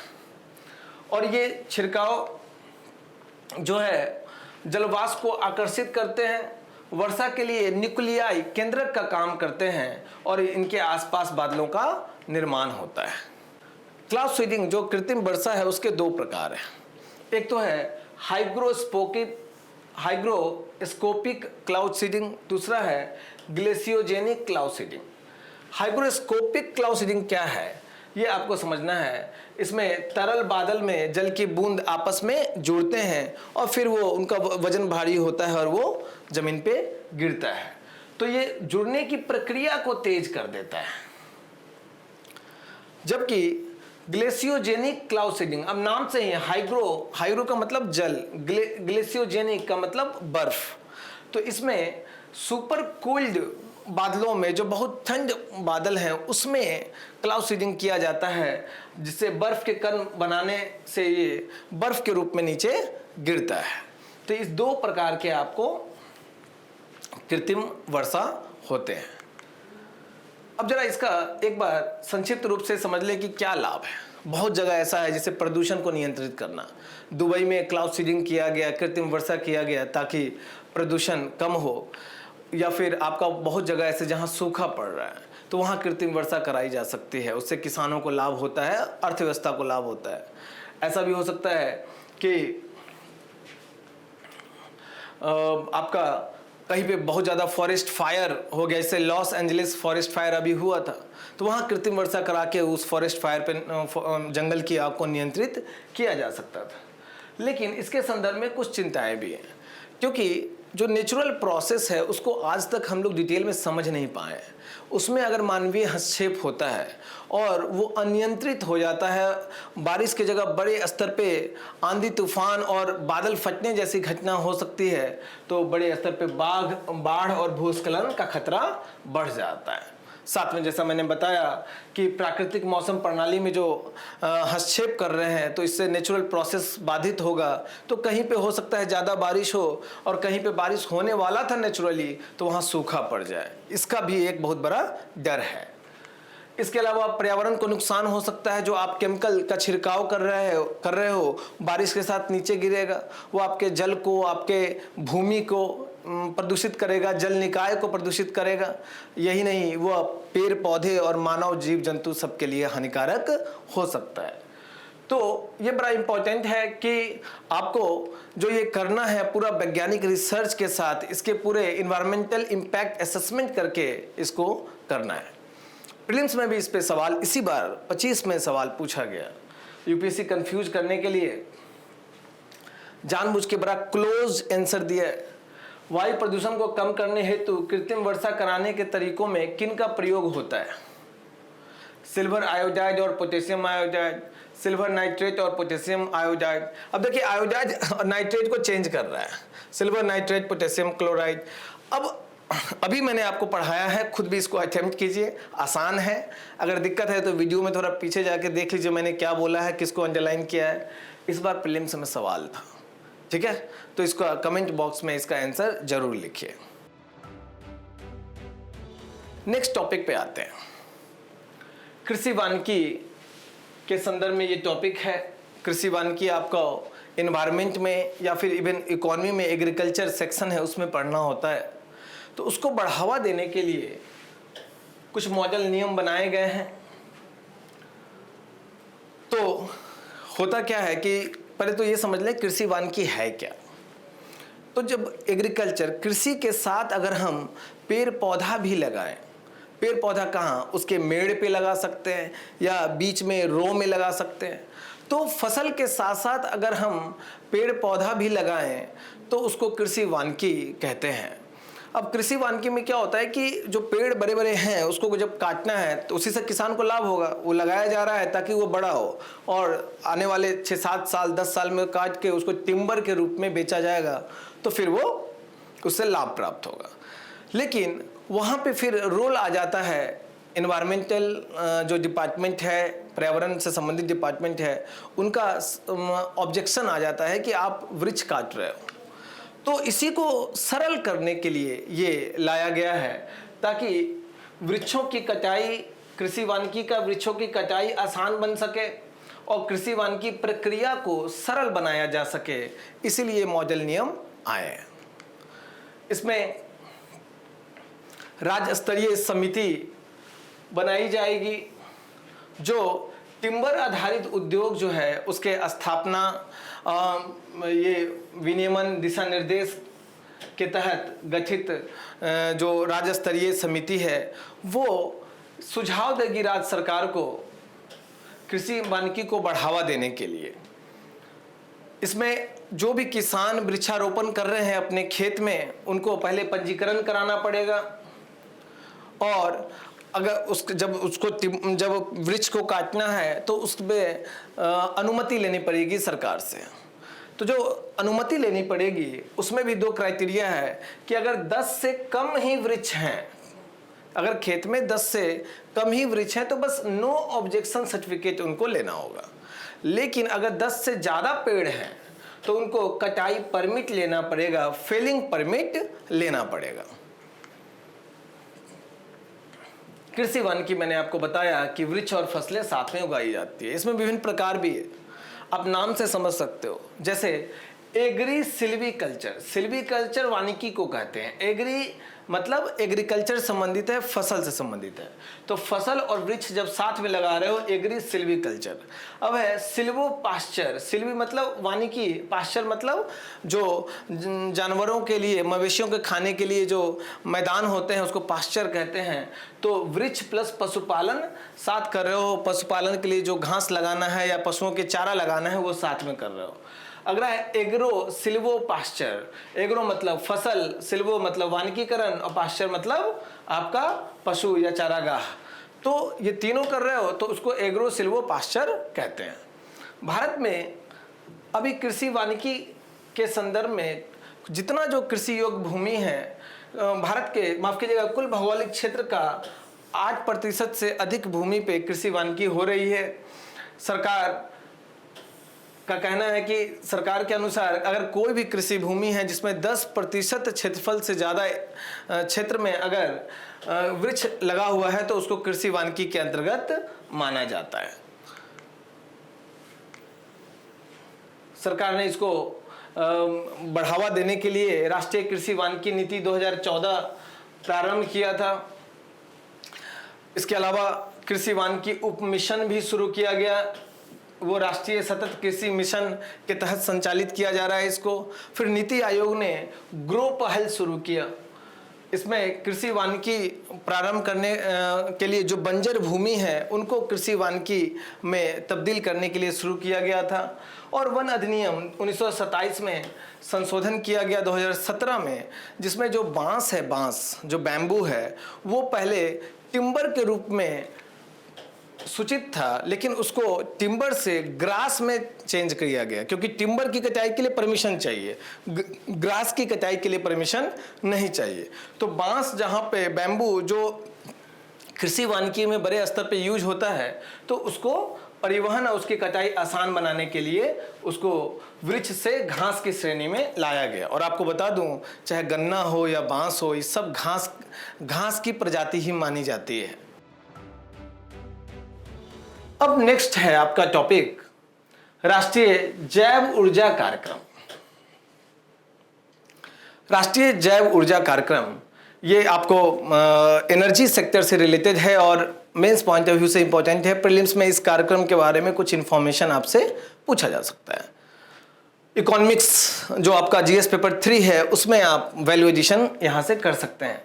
और ये छिड़काव जो है जलवाष्प को आकर्षित करते हैं, वर्षा के लिए न्यूक्लियाई केंद्रक का काम करते हैं और इनके आसपास बादलों का निर्माण होता है। क्लाउड सीडिंग जो कृत्रिम वर्षा है उसके दो प्रकार हैं। एक तो है हाइग्रोस्कोपिक क्लाउड सीडिंग, दूसरा है glaciogenic cloud seeding. Hygroscopic cloud seeding क्या है ये आपको समझना है। इसमें तरल बादल में जल की बूंद आपस में जुड़ते हैं और फिर वो उनका वजन भारी होता है और वो जमीन पे गिरता है, तो ये जुड़ने की प्रक्रिया को तेज कर देता है। जबकि ग्लेशियोजेनिक क्लाउड सीडिंग, अब नाम से ही हाइग्रो का मतलब जल, ग्लेशियोजेनिक का मतलब बर्फ। तो इसमें सुपर कूल्ड बादलों में जो बहुत ठंड बादल हैं उसमें क्लाउड सीडिंग किया जाता है, जिससे बर्फ के कण बनाने से ये बर्फ के रूप में नीचे गिरता है। तो इस दो प्रकार के आपको कृत्रिम वर्षा होते हैं। अब जरा इसका एक बार संक्षिप्त रूप से समझ लें कि क्या लाभ है। बहुत जगह ऐसा है जैसे प्रदूषण को नियंत्रित करना, दुबई में क्लाउड सीडिंग किया गया, कृत्रिम वर्षा किया गया ताकि प्रदूषण कम हो। या फिर आपका बहुत जगह ऐसे जहाँ सूखा पड़ रहा है तो वहाँ कृत्रिम वर्षा कराई जा सकती है, उससे किसानों को लाभ होता है, अर्थव्यवस्था को लाभ होता है। ऐसा भी हो सकता है कि आपका कहीं पे बहुत ज़्यादा फॉरेस्ट फायर हो गया, जैसे लॉस एंजलिस फॉरेस्ट फायर अभी हुआ था, तो वहाँ कृत्रिम वर्षा करा के उस फॉरेस्ट फायर पे जंगल की आग को नियंत्रित किया जा सकता था। लेकिन इसके संदर्भ में कुछ चिंताएं भी हैं, क्योंकि जो नेचुरल प्रोसेस है उसको आज तक हम लोग डिटेल में समझ नहीं पाए। उसमें अगर मानवीय हस्तक्षेप होता है और वो अनियंत्रित हो जाता है, बारिश की जगह बड़े स्तर पे आंधी तूफान और बादल फटने जैसी घटना हो सकती है, तो बड़े स्तर पे बाढ़ और भूस्खलन का खतरा बढ़ जाता है। साथ में जैसा मैंने बताया कि प्राकृतिक मौसम प्रणाली में जो हस्तक्षेप कर रहे हैं, तो इससे नेचुरल प्रोसेस बाधित होगा। तो कहीं पे हो सकता है ज़्यादा बारिश हो और कहीं पे बारिश होने वाला था नेचुरली, तो वहाँ सूखा पड़ जाए। इसका भी एक बहुत बड़ा डर है। इसके अलावा पर्यावरण को नुकसान हो सकता है। जो आप केमिकल का छिड़काव कर रहे हो बारिश के साथ नीचे गिरेगा, वो आपके जल को, आपके भूमि को प्रदूषित करेगा, जल निकाय को प्रदूषित करेगा। यही नहीं, वो पेड़ पौधे और मानव जीव जंतु सबके लिए हानिकारक हो सकता है। तो ये बड़ा इंपॉर्टेंट है कि आपको जो ये करना है पूरा वैज्ञानिक रिसर्च के साथ, इसके पूरे इन्वायरमेंटल इम्पैक्ट असेसमेंट करके इसको करना है। प्रीलिम्स में भी इस पे सवाल इसी बार 25 में सवाल पूछा गया। यूपीएससी कंफ्यूज करने के लिए जानबूझ के बड़ा क्लोज आंसर दिया है। वायु प्रदूषण को कम करने हेतु कृत्रिम वर्षा कराने के तरीकों में किन का प्रयोग होता है? सिल्वर आयोडाइड और पोटेशियम आयोडाइड, सिल्वर नाइट्रेट और पोटेशियम आयोडाइड। अब देखिए आयोडाइड और नाइट्रेट को चेंज कर रहा है, सिल्वर नाइट्रेट, पोटेशियम क्लोराइड। अब अभी मैंने आपको पढ़ाया है, खुद भी इसको अटेम्प्ट कीजिए, आसान है। अगर दिक्कत है तो वीडियो में थोड़ा पीछे जाके देख लीजिए मैंने क्या बोला है, किसको अंडरलाइन किया है। इस बार प्रीलिम्स में सवाल था, ठीक है? तो इसको कमेंट बॉक्स में इसका आंसर जरूर लिखिए। नेक्स्ट टॉपिक पे आते हैं। कृषि वानिकी के संदर्भ में ये टॉपिक है। कृषि वानिकी आपका एनवायरनमेंट में या फिर इवन इकोनॉमी में एग्रीकल्चर सेक्शन है, उसमें पढ़ना होता है। तो उसको बढ़ावा देने के लिए कुछ मॉडल नियम बनाए गए हैं। तो होता क्या है कि पहले तो ये समझ लें कृषि वानिकी है क्या। तो जब एग्रीकल्चर, कृषि के साथ अगर हम पेड़ पौधा भी लगाएं, पेड़ पौधा कहाँ, उसके मेड़ पे लगा सकते हैं या बीच में रो में लगा सकते हैं। तो फसल के साथ साथ अगर हम पेड़ पौधा भी लगाएं तो उसको कृषि वानिकी कहते हैं। अब कृषि वानिकी में क्या होता है कि जो पेड़ बड़े बड़े हैं उसको जब काटना है तो उसी से किसान को लाभ होगा। वो लगाया जा रहा है ताकि वो बड़ा हो और आने वाले 6-7 साल 10 साल में काट के उसको टिम्बर के रूप में बेचा जाएगा, तो फिर वो उससे लाभ प्राप्त होगा। लेकिन वहाँ पे फिर रोल आ जाता है एनवायरमेंटल जो डिपार्टमेंट है, पर्यावरण से संबंधित डिपार्टमेंट है, उनका ऑब्जेक्शन आ जाता है कि आप वृक्ष काट रहे हो। तो इसी को सरल करने के लिए ये लाया गया है ताकि वृक्षों की कटाई, कृषि वानिकी का वृक्षों की कटाई आसान बन सके और कृषि वानिकी प्रक्रिया को सरल बनाया जा सके। इसीलिए मॉडल नियम आए हैं। इसमें राज्य स्तरीय समिति बनाई जाएगी जो टिम्बर आधारित उद्योग जो है उसके स्थापना ये विनियमन दिशा निर्देश के तहत गठित जो राज्य स्तरीय समिति है वो सुझाव देगी राज्य सरकार को कृषि वानिकी को बढ़ावा देने के लिए। इसमें जो भी किसान वृक्षारोपण कर रहे हैं अपने खेत में, उनको पहले पंजीकरण कराना पड़ेगा और अगर जब वृक्ष को काटना है तो उसमें अनुमति लेनी पड़ेगी सरकार से। तो जो अनुमति लेनी पड़ेगी उसमें भी 2 क्राइटेरिया है कि अगर 10 से कम ही वृक्ष हैं, अगर खेत में 10 से कम ही वृक्ष हैं तो बस नो ऑब्जेक्शन सर्टिफिकेट उनको लेना होगा। लेकिन अगर 10 से ज़्यादा पेड़ हैं तो उनको कटाई परमिट लेना पड़ेगा, फेलिंग परमिट लेना पड़ेगा। कृषि वानिकी मैंने आपको बताया कि वृक्ष और फसलें साथ में उगाई जाती है। इसमें विभिन्न प्रकार भी है, आप नाम से समझ सकते हो। जैसे एग्री सिल्वीकल्चर, सिल्वीकल्चर वानिकी को कहते हैं। एग्री मतलब एग्रीकल्चर संबंधित है, फसल से संबंधित है। तो फसल और वृक्ष जब साथ में लगा रहे हो, एग्री सिल्वीकल्चर। अब है सिल्वो पास्चर, सिल्वी मतलब वानिकी, पास्चर मतलब जो जानवरों के लिए, मवेशियों के खाने के लिए जो मैदान होते हैं उसको पास्चर कहते हैं। तो वृक्ष प्लस पशुपालन साथ कर रहे हो, पशुपालन के लिए जो घास लगाना है या पशुओं के चारा लगाना है वो साथ में कर रहे हो। अगला है एग्रो सिल्वो पास्चर। एग्रो मतलब फसल, सिल्वो मतलब वानिकीकरण और पास्चर मतलब आपका पशु या चारागाह। तो ये तीनों कर रहे हो तो उसको एग्रो सिल्वो पास्चर कहते हैं। भारत में अभी कृषि वानिकी के संदर्भ में जितना जो कृषि योग्य भूमि है भारत के, माफ कीजिएगा, कुल भौगोलिक क्षेत्र का 8% से अधिक भूमि पे कृषि वानिकी हो रही है। सरकार का कहना है कि सरकार के अनुसार अगर कोई भी कृषि भूमि है जिसमें 10% क्षेत्रफल से ज़्यादा क्षेत्र में अगर वृक्ष लगा हुआ है तो उसको कृषि वानिकी के अंतर्गत माना जाता है। सरकार ने इसको बढ़ावा देने के लिए राष्ट्रीय कृषि वानिकी नीति 2014 प्रारंभ किया था। इसके अलावा कृषि वानिकी उप मिशन भी शुरू किया गया, वो राष्ट्रीय सतत कृषि मिशन के तहत संचालित किया जा रहा है इसको। फिर नीति आयोग ने ग्रो पहल शुरू किया, इसमें कृषि वानिकी प्रारंभ करने के लिए जो बंजर भूमि है उनको कृषि वानिकी में तब्दील करने के लिए शुरू किया गया था। और वन अधिनियम 1927 में संशोधन किया गया 2017 में, जिसमें जो बांस है, बांस जो बैम्बू है वो पहले टिम्बर के रूप में सूचित था, लेकिन उसको टिम्बर से ग्रास में चेंज किया गया क्योंकि टिम्बर की कटाई के लिए परमिशन चाहिए, ग्रास की कटाई के लिए परमिशन नहीं चाहिए। तो बांस जहाँ पे, बैम्बू जो कृषि वानिकी में बड़े स्तर पे यूज होता है, तो उसको परिवहन और उसकी कटाई आसान बनाने के लिए उसको वृक्ष से घास की श्रेणी में लाया गया। और आपको बता दूं, चाहे गन्ना हो या बांस हो, ये सब घास की प्रजाति ही मानी जाती है। अब नेक्स्ट है आपका टॉपिक राष्ट्रीय जैव ऊर्जा कार्यक्रम। राष्ट्रीय जैव ऊर्जा कार्यक्रम ये आपको एनर्जी सेक्टर से रिलेटेड है और मेंस पॉइंट ऑफ व्यू से इंपॉर्टेंट है। प्रीलिम्स में इस कार्यक्रम के बारे में कुछ इंफॉर्मेशन आपसे पूछा जा सकता है। इकोनॉमिक्स जो आपका जीएस पेपर 3 है उसमें आप वैल्यू एडिशन यहां से कर सकते हैं।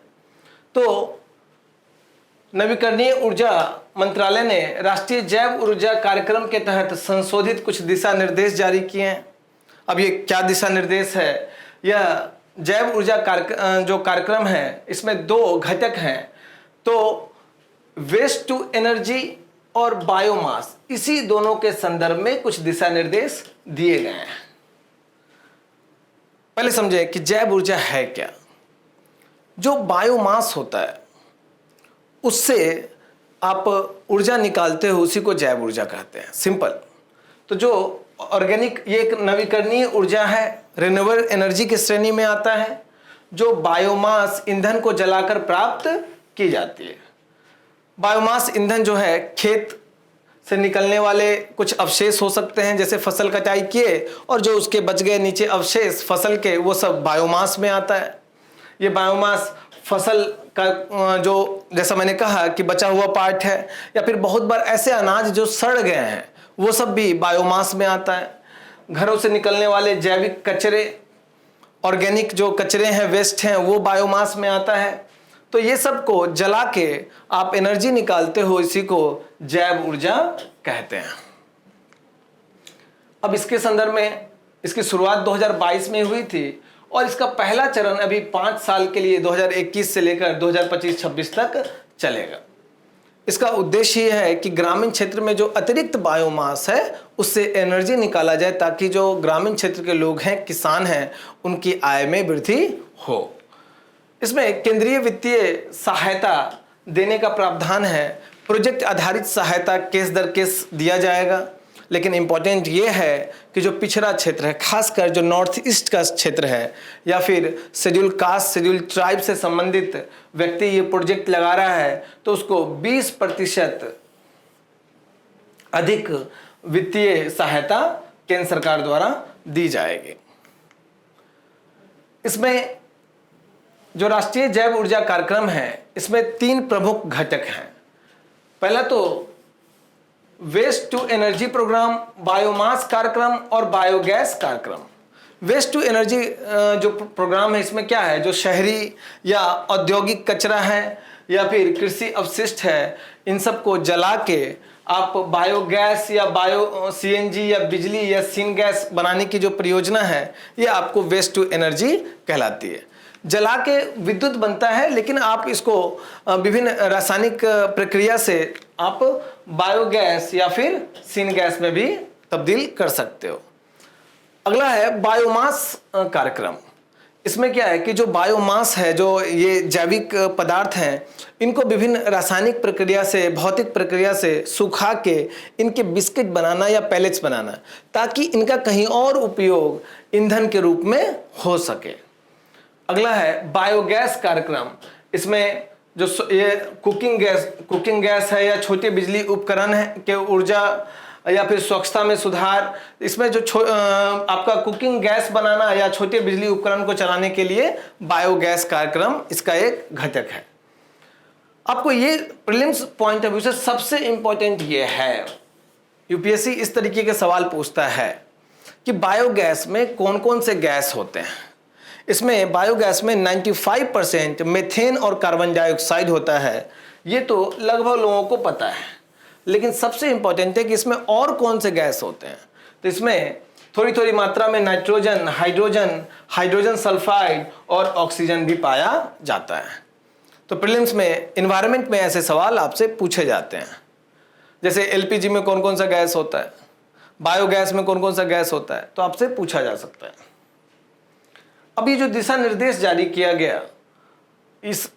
तो नवीकरणीय ऊर्जा मंत्रालय ने राष्ट्रीय जैव ऊर्जा कार्यक्रम के तहत संशोधित कुछ दिशा निर्देश जारी किए हैं। अब ये क्या दिशा निर्देश है? यह जैव ऊर्जा जो कार्यक्रम है इसमें 2 घटक हैं, तो वेस्ट टू एनर्जी और बायोमास, इसी दोनों के संदर्भ में कुछ दिशा निर्देश दिए गए हैं। पहले समझे कि जैव ऊर्जा है क्या। जो बायोमास होता है उससे आप ऊर्जा निकालते हो, उसी को जैव ऊर्जा कहते हैं, सिंपल। तो जो ऑर्गेनिक, ये एक नवीकरणीय ऊर्जा है, रिन्यूएबल एनर्जी की श्रेणी में आता है, जो बायोमास ईंधन को जलाकर प्राप्त की जाती है। बायोमास ईंधन जो है खेत से निकलने वाले कुछ अवशेष हो सकते हैं, जैसे फसल कटाई किए और जो उसके बच गए नीचे अवशेष फसल के, वो सब बायोमास में आता है। ये बायोमास फसल का जो, जैसा मैंने कहा कि बचा हुआ पार्ट है, या फिर बहुत बार ऐसे अनाज जो सड़ गए हैं वो सब भी बायोमास में आता है। घरों से निकलने वाले जैविक कचरे, ऑर्गेनिक जो कचरे हैं, वेस्ट हैं, वो बायोमास में आता है। तो ये सब को जला के आप एनर्जी निकालते हो, इसी को जैव ऊर्जा कहते हैं। अब इसके संदर्भ में इसकी शुरुआत 2022 में हुई थी और इसका पहला चरण अभी 5 साल के लिए 2021 से लेकर 2025-26 तक चलेगा। इसका उद्देश्य ये है कि ग्रामीण क्षेत्र में जो अतिरिक्त बायोमास है उससे एनर्जी निकाला जाए, ताकि जो ग्रामीण क्षेत्र के लोग हैं, किसान हैं, उनकी आय में वृद्धि हो। इसमें केंद्रीय वित्तीय सहायता देने का प्रावधान है। प्रोजेक्ट आधारित सहायता केस दर केस दिया जाएगा। लेकिन इम्पोर्टेंट ये है कि जो पिछड़ा क्षेत्र है, खासकर जो नॉर्थ ईस्ट का क्षेत्र है या फिर शेड्यूल कास्ट, शेड्यूल ट्राइब से संबंधित व्यक्ति ये प्रोजेक्ट लगा रहा है तो उसको 20% अधिक वित्तीय सहायता केंद्र सरकार द्वारा दी जाएगी। इसमें जो राष्ट्रीय जैव ऊर्जा कार्यक्रम है, इसमें 3 प्रमुख घटक हैं। पहला तो waste to energy program, biomass कार्यक्रम और बायोगैस कार्यक्रम। वेस्ट टू एनर्जी जो प्रोग्राम है, इसमें क्या है, जो शहरी या औद्योगिक कचरा है या फिर कृषि अवशिष्ट है, इन सब को जला के आप बायोगैस या बायो सीएनजी या बिजली या सिन गैस बनाने की जो परियोजना है, ये आपको वेस्ट टू एनर्जी कहलाती है। जला के विद्युत बनता है, लेकिन आप इसको विभिन्न रासायनिक प्रक्रिया से आप बायोगैस या फिर सिन गैस में भी तब्दील कर सकते हो। अगला है बायोमास कार्यक्रम। इसमें क्या है कि जो बायोमास है, जो ये जैविक पदार्थ हैं, इनको विभिन्न रासायनिक प्रक्रिया से, भौतिक प्रक्रिया से सुखा के इनके बिस्किट बनाना या पैलेट्स बनाना, ताकि इनका कहीं और उपयोग ईंधन के रूप में हो सके। अगला है बायोगैस कार्यक्रम। इसमें जो ये कुकिंग गैस है या छोटे बिजली उपकरण है के ऊर्जा या फिर स्वच्छता में सुधार, इसमें जो आपका कुकिंग गैस बनाना या छोटे बिजली उपकरण को चलाने के लिए बायोगैस कार्यक्रम इसका एक घटक है। आपको ये प्रीलिम्स पॉइंट ऑफ व्यू से सबसे इंपॉर्टेंट ये है, यूपीएससी इस तरीके के सवाल पूछता है कि बायोगैस में कौन कौन से गैस होते हैं। इसमें बायोगैस में 95% मीथेन और कार्बन डाइऑक्साइड होता है। ये तो लगभग लोगों को पता है, लेकिन सबसे इंपॉर्टेंट है कि इसमें और कौन से गैस होते हैं। तो इसमें थोड़ी थोड़ी मात्रा में नाइट्रोजन, हाइड्रोजन सल्फाइड और ऑक्सीजन भी पाया जाता है। तो प्रीलिम्स में इन्वायरमेंट में ऐसे सवाल आपसे पूछे जाते हैं, जैसे एलपीजी में कौन कौन सा गैस होता है, बायोगैस में कौन कौन सा गैस होता है, तो आपसे पूछा जा सकता है। अब ये जो दिशा निर्देश जारी किया गया,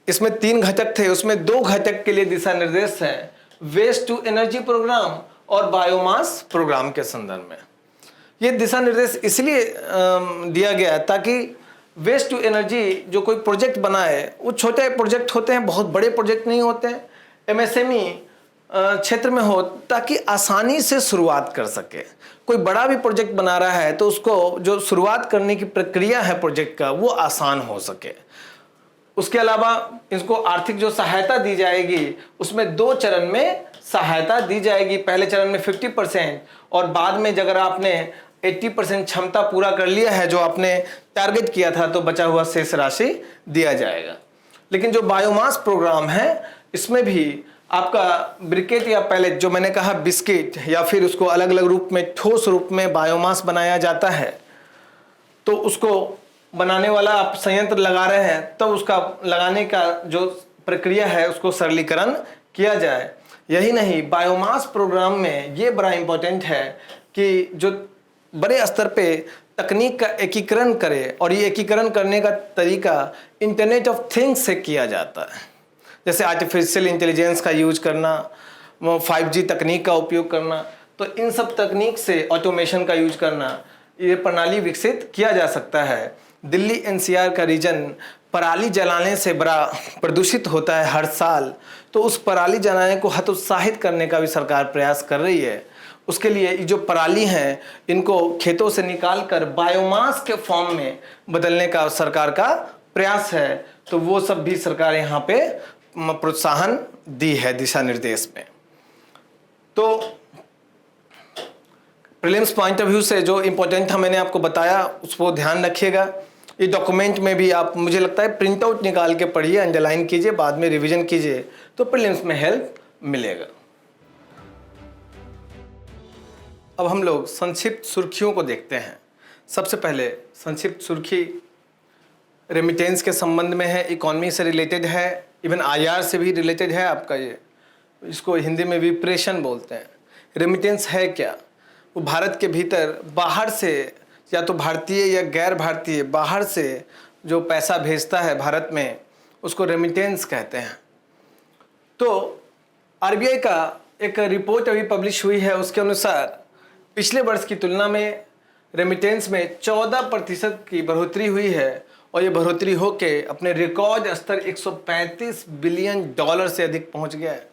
इसमें 3 घटक थे, उसमें 2 घटक के लिए दिशा निर्देश है, वेस्ट टू एनर्जी प्रोग्राम और बायोमास प्रोग्राम के संदर्भ में। ये दिशा निर्देश इसलिए दिया गया ताकि वेस्ट टू एनर्जी जो कोई प्रोजेक्ट बनाए, वो छोटे प्रोजेक्ट होते हैं, बहुत बड़े प्रोजेक्ट नहीं होते हैं, एमएसएमई क्षेत्र में हो, ताकि आसानी से शुरुआत कर सके। कोई बड़ा भी प्रोजेक्ट बना रहा है तो उसको जो शुरुआत करने की प्रक्रिया है प्रोजेक्ट का, वो आसान हो सके। उसके अलावा इसको आर्थिक जो सहायता दी जाएगी, उसमें 2 चरण में सहायता दी जाएगी। पहले चरण में 50% और बाद में अगर आपने 80% क्षमता पूरा कर लिया है जो आपने टारगेट किया था, तो बचा हुआ शेष राशि दिया जाएगा। लेकिन जो बायोमास प्रोग्राम है, इसमें भी आपका ब्रिकेट या पैलेट, जो मैंने कहा बिस्किट, या फिर उसको अलग अलग रूप में, ठोस रूप में बायोमास बनाया जाता है, तो उसको बनाने वाला आप संयंत्र लगा रहे हैं, तो उसका लगाने का जो प्रक्रिया है उसको सरलीकरण किया जाए। यही नहीं, बायोमास प्रोग्राम में ये बड़ा इंपॉर्टेंट है कि जो बड़े स्तर पे तकनीक का एकीकरण करे, और ये एकीकरण करने का तरीका इंटरनेट ऑफ थिंग्स से किया जाता है। जैसे आर्टिफिशियल इंटेलिजेंस का यूज करना, 5G तकनीक का उपयोग करना, तो इन सब तकनीक से ऑटोमेशन का यूज करना, ये प्रणाली विकसित किया जा सकता है। दिल्ली एनसीआर का रीजन पराली जलाने से बड़ा प्रदूषित होता है हर साल, तो उस पराली जलाने को हतोत्साहित करने का भी सरकार प्रयास कर रही है। उसके लिए जो पराली हैं, इनको खेतों से निकाल कर बायोमास के फॉर्म में बदलने का सरकार का प्रयास है। तो वो सब भी सरकार यहाँ पे प्रोत्साहन दी है दिशा निर्देश में। तो प्रीलिम्स पॉइंट ऑफ व्यू से जो इम्पोर्टेंट था मैंने आपको बताया, उसको ध्यान रखिएगा। ये डॉक्यूमेंट में भी आप, मुझे लगता है, प्रिंट आउट निकाल के पढ़िए, अंडरलाइन कीजिए, बाद में रिवीजन कीजिए, तो प्रीलिम्स में हेल्प मिलेगा। अब हम लोग संक्षिप्त सुर्खियों को देखते हैं। सबसे पहले संक्षिप्त सुर्खी रेमिटेंस के संबंध में है, इकोनॉमी से रिलेटेड है, इवन आईआर से भी रिलेटेड है आपका। ये, इसको हिंदी में विप्रेशन बोलते हैं। रेमिटेंस है क्या? वो भारत के भीतर बाहर से, या तो भारतीय या गैर भारतीय, बाहर से जो पैसा भेजता है भारत में, उसको रेमिटेंस कहते हैं। तो आरबीआई का एक रिपोर्ट अभी पब्लिश हुई है, उसके अनुसार पिछले वर्ष की तुलना में रेमिटेंस में 14% की बढ़ोतरी हुई है और ये बढ़ोतरी होके अपने रिकॉर्ड स्तर 135 बिलियन डॉलर से अधिक पहुंच गया है।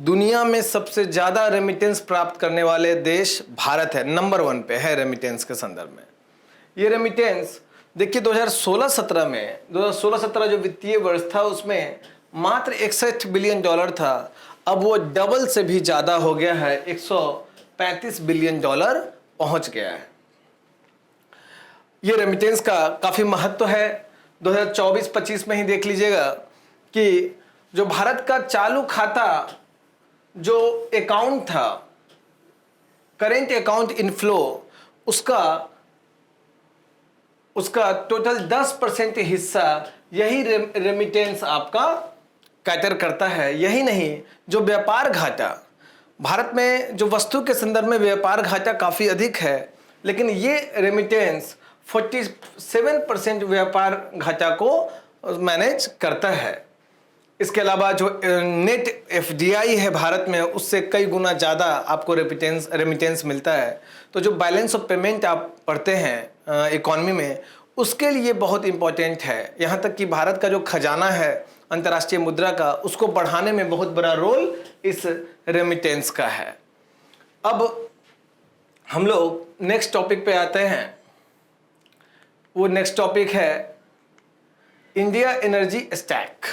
दुनिया में सबसे ज़्यादा रेमिटेंस प्राप्त करने वाले देश भारत है, नंबर 1 पे है रेमिटेंस के संदर्भ में। ये रेमिटेंस देखिए 2016-17 में 2016-17 जो वित्तीय वर्ष था उसमें मात्र 61 बिलियन डॉलर था, अब वो डबल से भी ज़्यादा हो गया है, 135 बिलियन डॉलर पहुंच गया है। ये रेमिटेंस का काफ़ी महत्व है। 2024-25 में ही देख लीजिएगा कि जो भारत का चालू खाता जो अकाउंट था, करेंट अकाउंट इनफ्लो, उसका टोटल 10% हिस्सा यही रेमिटेंस आपका कैटर करता है। यही नहीं, जो व्यापार घाटा, भारत में जो वस्तु के संदर्भ में व्यापार घाटा काफ़ी अधिक है, लेकिन ये रेमिटेंस 47% व्यापार घाटा को मैनेज करता है। इसके अलावा जो नेट एफडीआई है भारत में, उससे कई गुना ज़्यादा आपको रेमिटेंस मिलता है। तो जो बैलेंस ऑफ पेमेंट आप पढ़ते हैं इकॉनमी में, उसके लिए बहुत इम्पोर्टेंट है। यहाँ तक कि भारत का जो खजाना है अंतर्राष्ट्रीय मुद्रा का, उसको बढ़ाने में बहुत बड़ा रोल इस रेमिटेंस का है। अब हम लोग नेक्स्ट टॉपिक पे आते हैं। वो नेक्स्ट टॉपिक है India energy stack.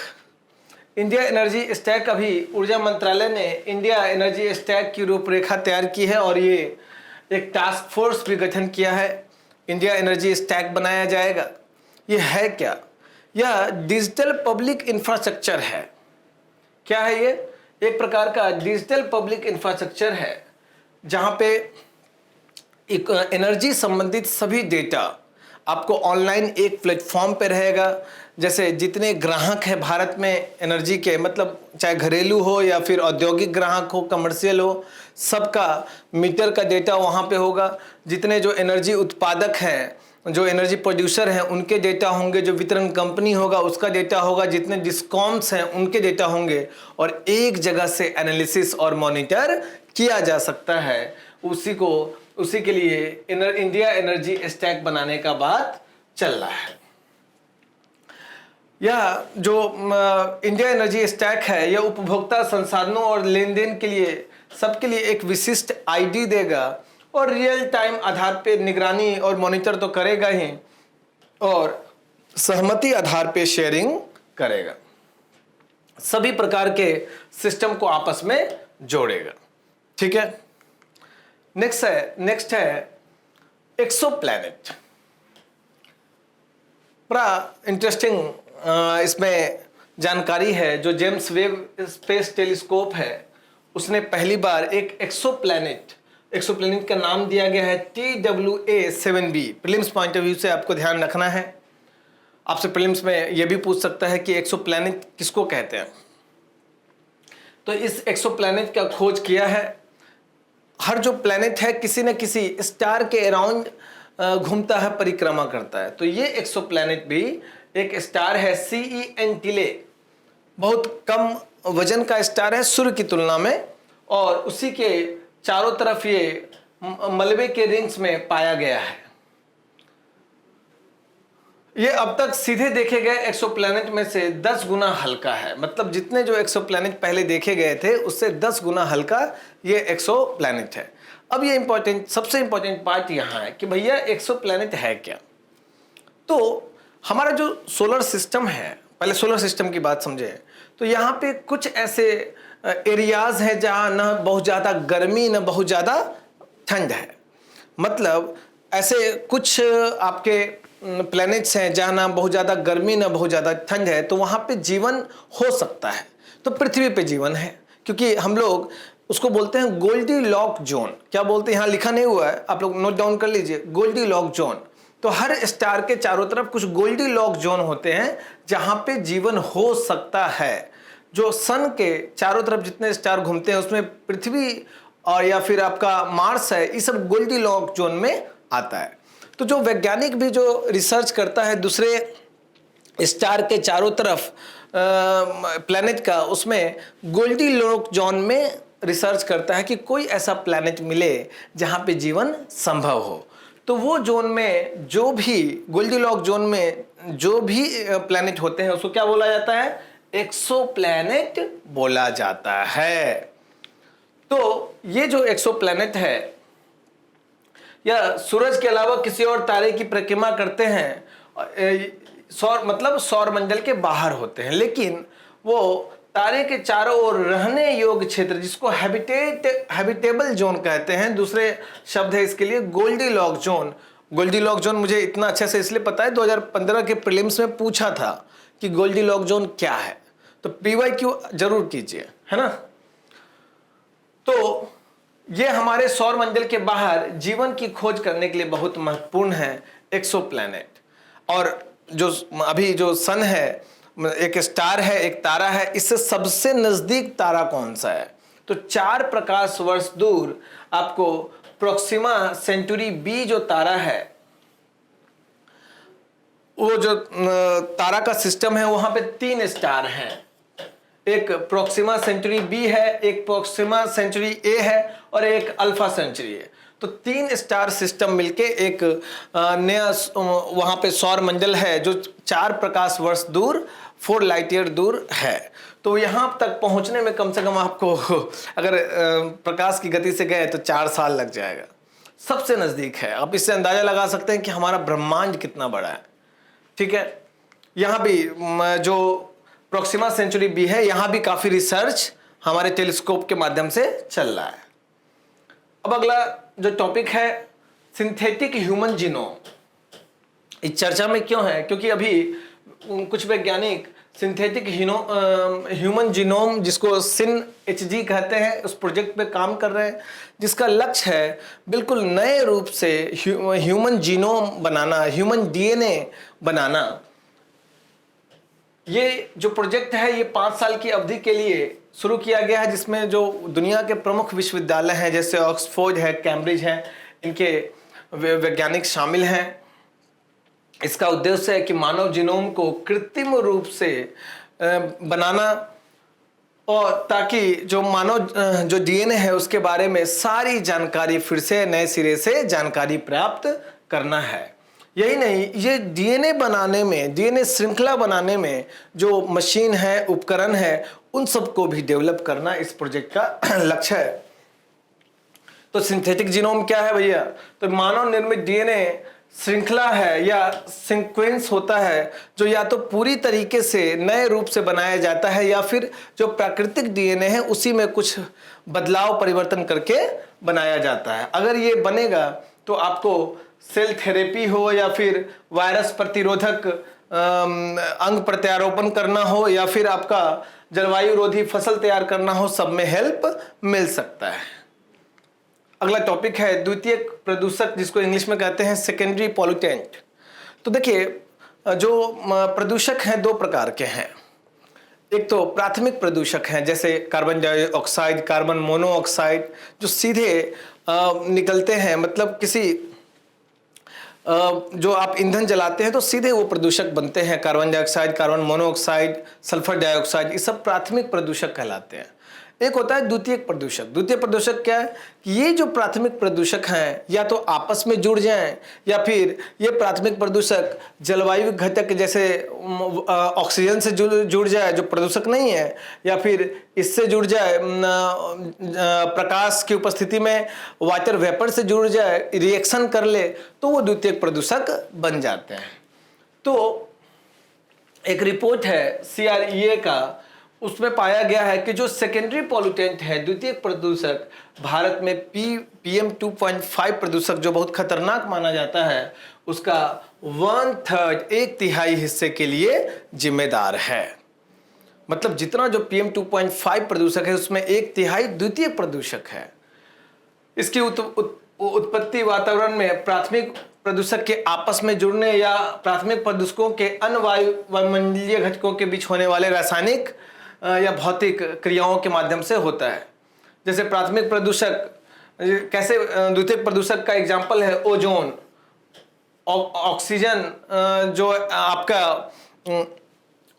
India energy stack, अभी ऊर्जा मंत्रालय ने इंडिया एनर्जी स्टैक की रूपरेखा तैयार की है और ये एक टास्क फोर्स भी गठन किया है। इंडिया एनर्जी स्टैक बनाया जाएगा। ये है क्या? यह डिजिटल पब्लिक इंफ्रास्ट्रक्चर है। क्या है ये? एक प्रकार का डिजिटल पब्लिक इंफ्रास्ट्रक्चर है जहाँ पे एक एनर्जी संबंधित सभी डेटा आपको ऑनलाइन एक प्लेटफॉर्म पे रहेगा। जैसे जितने ग्राहक हैं भारत में एनर्जी के, मतलब चाहे घरेलू हो या फिर औद्योगिक ग्राहक हो, कमर्शियल हो, सबका मीटर का डेटा वहाँ पे होगा। जितने जो एनर्जी उत्पादक हैं, जो एनर्जी प्रोड्यूसर हैं, उनके डेटा होंगे। जो वितरण कंपनी होगा उसका डेटा होगा। जितने डिस्कॉम्स हैं उनके डेटा होंगे और एक जगह से एनालिसिस और मॉनिटर किया जा सकता है। उसी के लिए इंडिया एनर्जी स्टैक बनाने का बात चल रहा है। यह जो इंडिया एनर्जी स्टैक है, यह उपभोक्ता संसाधनों और लेन देन के लिए सबके लिए एक विशिष्ट आईडी देगा और रियल टाइम आधार पे निगरानी और मॉनिटर तो करेगा ही और सहमति आधार पे शेयरिंग करेगा। सभी प्रकार के सिस्टम को आपस में जोड़ेगा। ठीक है। नेक्स्ट है एक्सोप्लैनेट। बड़ा इंटरेस्टिंग इसमें जानकारी है। जो जेम्स वेब स्पेस टेलीस्कोप है, उसने पहली बार एक एक्सोप्लैनेट का नाम दिया गया है TWA-7b। Prelims point of view से आपको ध्यान रखना है। आपसे प्रीलिम्स में यह भी पूछ सकता है कि एक्सोप्लैनेट किसको कहते हैं। तो इस एक्सोप्लैनेट का खोज किया है। हर जो प्लैनेट है किसी न किसी स्टार के अराउंड घूमता है, परिक्रमा करता है। तो ये एक्सोप्लैनेट भी एक स्टार है, CENTILLE। बहुत कम वजन का स्टार है सूर्य की तुलना में और उसी के चारों तरफ ये मलबे के रिंग्स में पाया गया है। ये अब तक सीधे देखे गए एक्सोप्लैनेट में से 10 गुना हल्का है। मतलब जितने जो एक्सोप्लैनेट पहले देखे गए थे उससे 10 गुना हल्का ये एक्सोप्लैनेट है। अब ये सबसे इंपॉर्टेंट पार्ट यहाँ है कि भैया एक्सोप्लैनेट है क्या। तो हमारा जो सोलर सिस्टम है, पहले सोलर सिस्टम की बात समझे, तो यहाँ पे कुछ ऐसे एरियाज हैं जहाँ न बहुत ज़्यादा गर्मी न बहुत ज़्यादा ठंड है। मतलब ऐसे कुछ आपके प्लैनेट्स हैं जहाँ ना बहुत ज़्यादा गर्मी ना बहुत ज़्यादा ठंड है, तो वहाँ पे जीवन हो सकता है। तो पृथ्वी पे जीवन है, क्योंकि हम लोग उसको बोलते हैं गोल्डी लॉक जोन। क्या बोलते हैं, यहाँ लिखा नहीं हुआ है, आप लोग नोट डाउन कर लीजिए, गोल्डी लॉक जोन। तो हर स्टार के चारों तरफ कुछ गोल्डी लॉक जोन होते हैं जहाँ पे जीवन हो सकता है। जो सन के चारों तरफ जितने स्टार घूमते हैं उसमें पृथ्वी और या फिर आपका मार्स है, ये सब गोल्डी लॉक जोन में आता है। तो जो वैज्ञानिक भी जो रिसर्च करता है दूसरे स्टार के चारों तरफ प्लैनेट का, उसमें गोल्डी लॉक जोन में रिसर्च करता है कि कोई ऐसा प्लैनेट मिले जहाँ पे जीवन संभव हो। तो वो जोन में जो भी गोल्डीलॉक जोन में जो भी प्लैनेट होते हैं उसको क्या बोला जाता है? एक्सो प्लैनेट बोला जाता है। तो ये जो एक्सो प्लैनेट है या सूरज के अलावा किसी और तारे की परिक्रमा करते हैं, सौर मंडल के बाहर होते हैं, लेकिन वो तारे के चारों ओर रहने योग्य क्षेत्र जिसको हैबिटेबल जोन कहते हैं, दूसरे शब्द है इसके लिए गोल्डीलॉक जोन। गोल्डीलॉक जोन मुझे इतना अच्छे से इसलिए पता है, 2015 के प्रीलिम्स में पूछा था कि गोल्डीलॉक जोन क्या है, तो पीवाईक्यू जरूर कीजिए, है ना। तो ये हमारे सौर मंडल के बाहर जीवन की खोज करने के लिए बहुत महत्वपूर्ण है एक्सो प्लैनेट। और जो अभी जो सन है, एक स्टार है, एक तारा है, इससे सबसे नजदीक तारा कौन सा है? तो 4 प्रकाश वर्ष दूर आपको प्रोक्सिमा सेंचुरी बी जो तारा है, वो जो तारा का सिस्टम है वहां पे 3 स्टार हैं। एक प्रोक्सिमा सेंचुरी बी है, एक प्रोक्सिमा सेंचुरी ए है और एक अल्फा सेंचुरी है। तो 3 स्टार सिस्टम मिलके एक नया वहां पे सौर मंडल है जो 4 प्रकाश वर्ष दूर, 4 लाइट ईयर दूर है। तो यहां तक पहुंचने में कम से कम आपको अगर प्रकाश की गति से गए तो 4 साल लग जाएगा। सबसे नजदीक है। आप इससे अंदाजा लगा सकते हैं कि हमारा ब्रह्मांड कितना बड़ा है। ठीक है, यहां भी जो प्रोक्सिमा सेंचुरी बी है, यहां भी काफी रिसर्च हमारे टेलीस्कोप के माध्यम से चल रहा है। अब अगला जो टॉपिक है सिंथेटिक ह्यूमन जीनोम। इस चर्चा में क्यों है? क्योंकि अभी कुछ वैज्ञानिक सिंथेटिक ह्यूमन जीनोम, जिसको SynHG कहते हैं, उस प्रोजेक्ट पे काम कर रहे हैं, जिसका लक्ष्य है बिल्कुल नए रूप से ह्यूमन जीनोम बनाना, ह्यूमन DNA बनाना। ये जो प्रोजेक्ट है ये 5 साल की अवधि के लिए शुरू किया गया है, जिसमें जो दुनिया के प्रमुख विश्वविद्यालय हैं जैसे ऑक्सफोर्ड है, कैम्ब्रिज है, इनके वैज्ञानिक शामिल हैं। इसका उद्देश्य है कि मानव जीनोम को कृत्रिम रूप से बनाना, और ताकि जो मानव जो DNA है उसके बारे में सारी जानकारी फिर से नए सिरे से जानकारी प्राप्त करना है। यही नहीं, ये DNA बनाने में, DNA श्रृंखला बनाने में जो मशीन है, उपकरण है, उन सबको भी डेवलप करना इस प्रोजेक्ट का लक्ष्य है। तो सिंथेटिक जीनोम क्या है भैया? तो मानव निर्मित DNA श्रृंखला है या सीक्वेंस होता है जो या तो पूरी तरीके से नए रूप से बनाया जाता है या फिर जो प्राकृतिक DNA है उसी में कुछ बदलाव परिवर्तन करके बनाया जाता है। अगर ये बनेगा तो आपको सेल थेरेपी हो या फिर वायरस प्रतिरोधक अंग प्रत्यारोपण करना हो या फिर आपका जलवायु रोधी फसल तैयार करना हो, सब में हेल्प मिल सकता है। अगला टॉपिक है द्वितीयक प्रदूषक, जिसको इंग्लिश में कहते हैं सेकेंडरी पॉल्यूटेंट। तो देखिए, जो प्रदूषक हैं 2 प्रकार के हैं। एक तो प्राथमिक प्रदूषक हैं जैसे कार्बन डाइऑक्साइड, कार्बन मोनोऑक्साइड, जो सीधे निकलते हैं, मतलब किसी जो आप ईंधन जलाते हैं तो सीधे वो प्रदूषक बनते हैं। Carbon dioxide, carbon monoxide, sulphur dioxide, ये सब प्राथमिक प्रदूषक कहलाते हैं। एक होता है द्वितीयक प्रदूषक। द्वितीयक प्रदूषक क्या है कि ये जो प्राथमिक प्रदूषक हैं या तो आपस में जुड़ जाएं या फिर ये प्राथमिक प्रदूषक जलवायु घटक जैसे ऑक्सीजन से जुड़ जाए जो प्रदूषक नहीं है, या फिर इससे जुड़ जाए, प्रकाश की उपस्थिति में वाटर वेपर से जुड़ जाए, रिएक्शन कर ले, तो वो द्वितीयक प्रदूषक बन जाते हैं। तो एक रिपोर्ट है CREA का, उसमें पाया गया है कि जो सेकेंडरी पॉल्यूटेंट है, द्वितीयक प्रदूषक, भारत में PM 2.5 प्रदूषक जो बहुत खतरनाक माना जाता है, उसका 1/3, 1/3 हिस्से के लिए जिम्मेदार है। मतलब जितना जो PM 2.5 प्रदूषक है उसमें 1/3 द्वितीयक प्रदूषक है। इसकी उत्पत्ति वातावरण में प्राथमिक प्रदूषक के आपस में जुड़ने या प्राथमिक प्रदूषकों के अन्य वायुमंडलीय घटकों के बीच होने वाले रासायनिक या भौतिक क्रियाओं के माध्यम से होता है। जैसे प्राथमिक प्रदूषक कैसे, द्वितीयक प्रदूषक का एग्जाम्पल है ओजोन, ऑक्सीजन जो आपका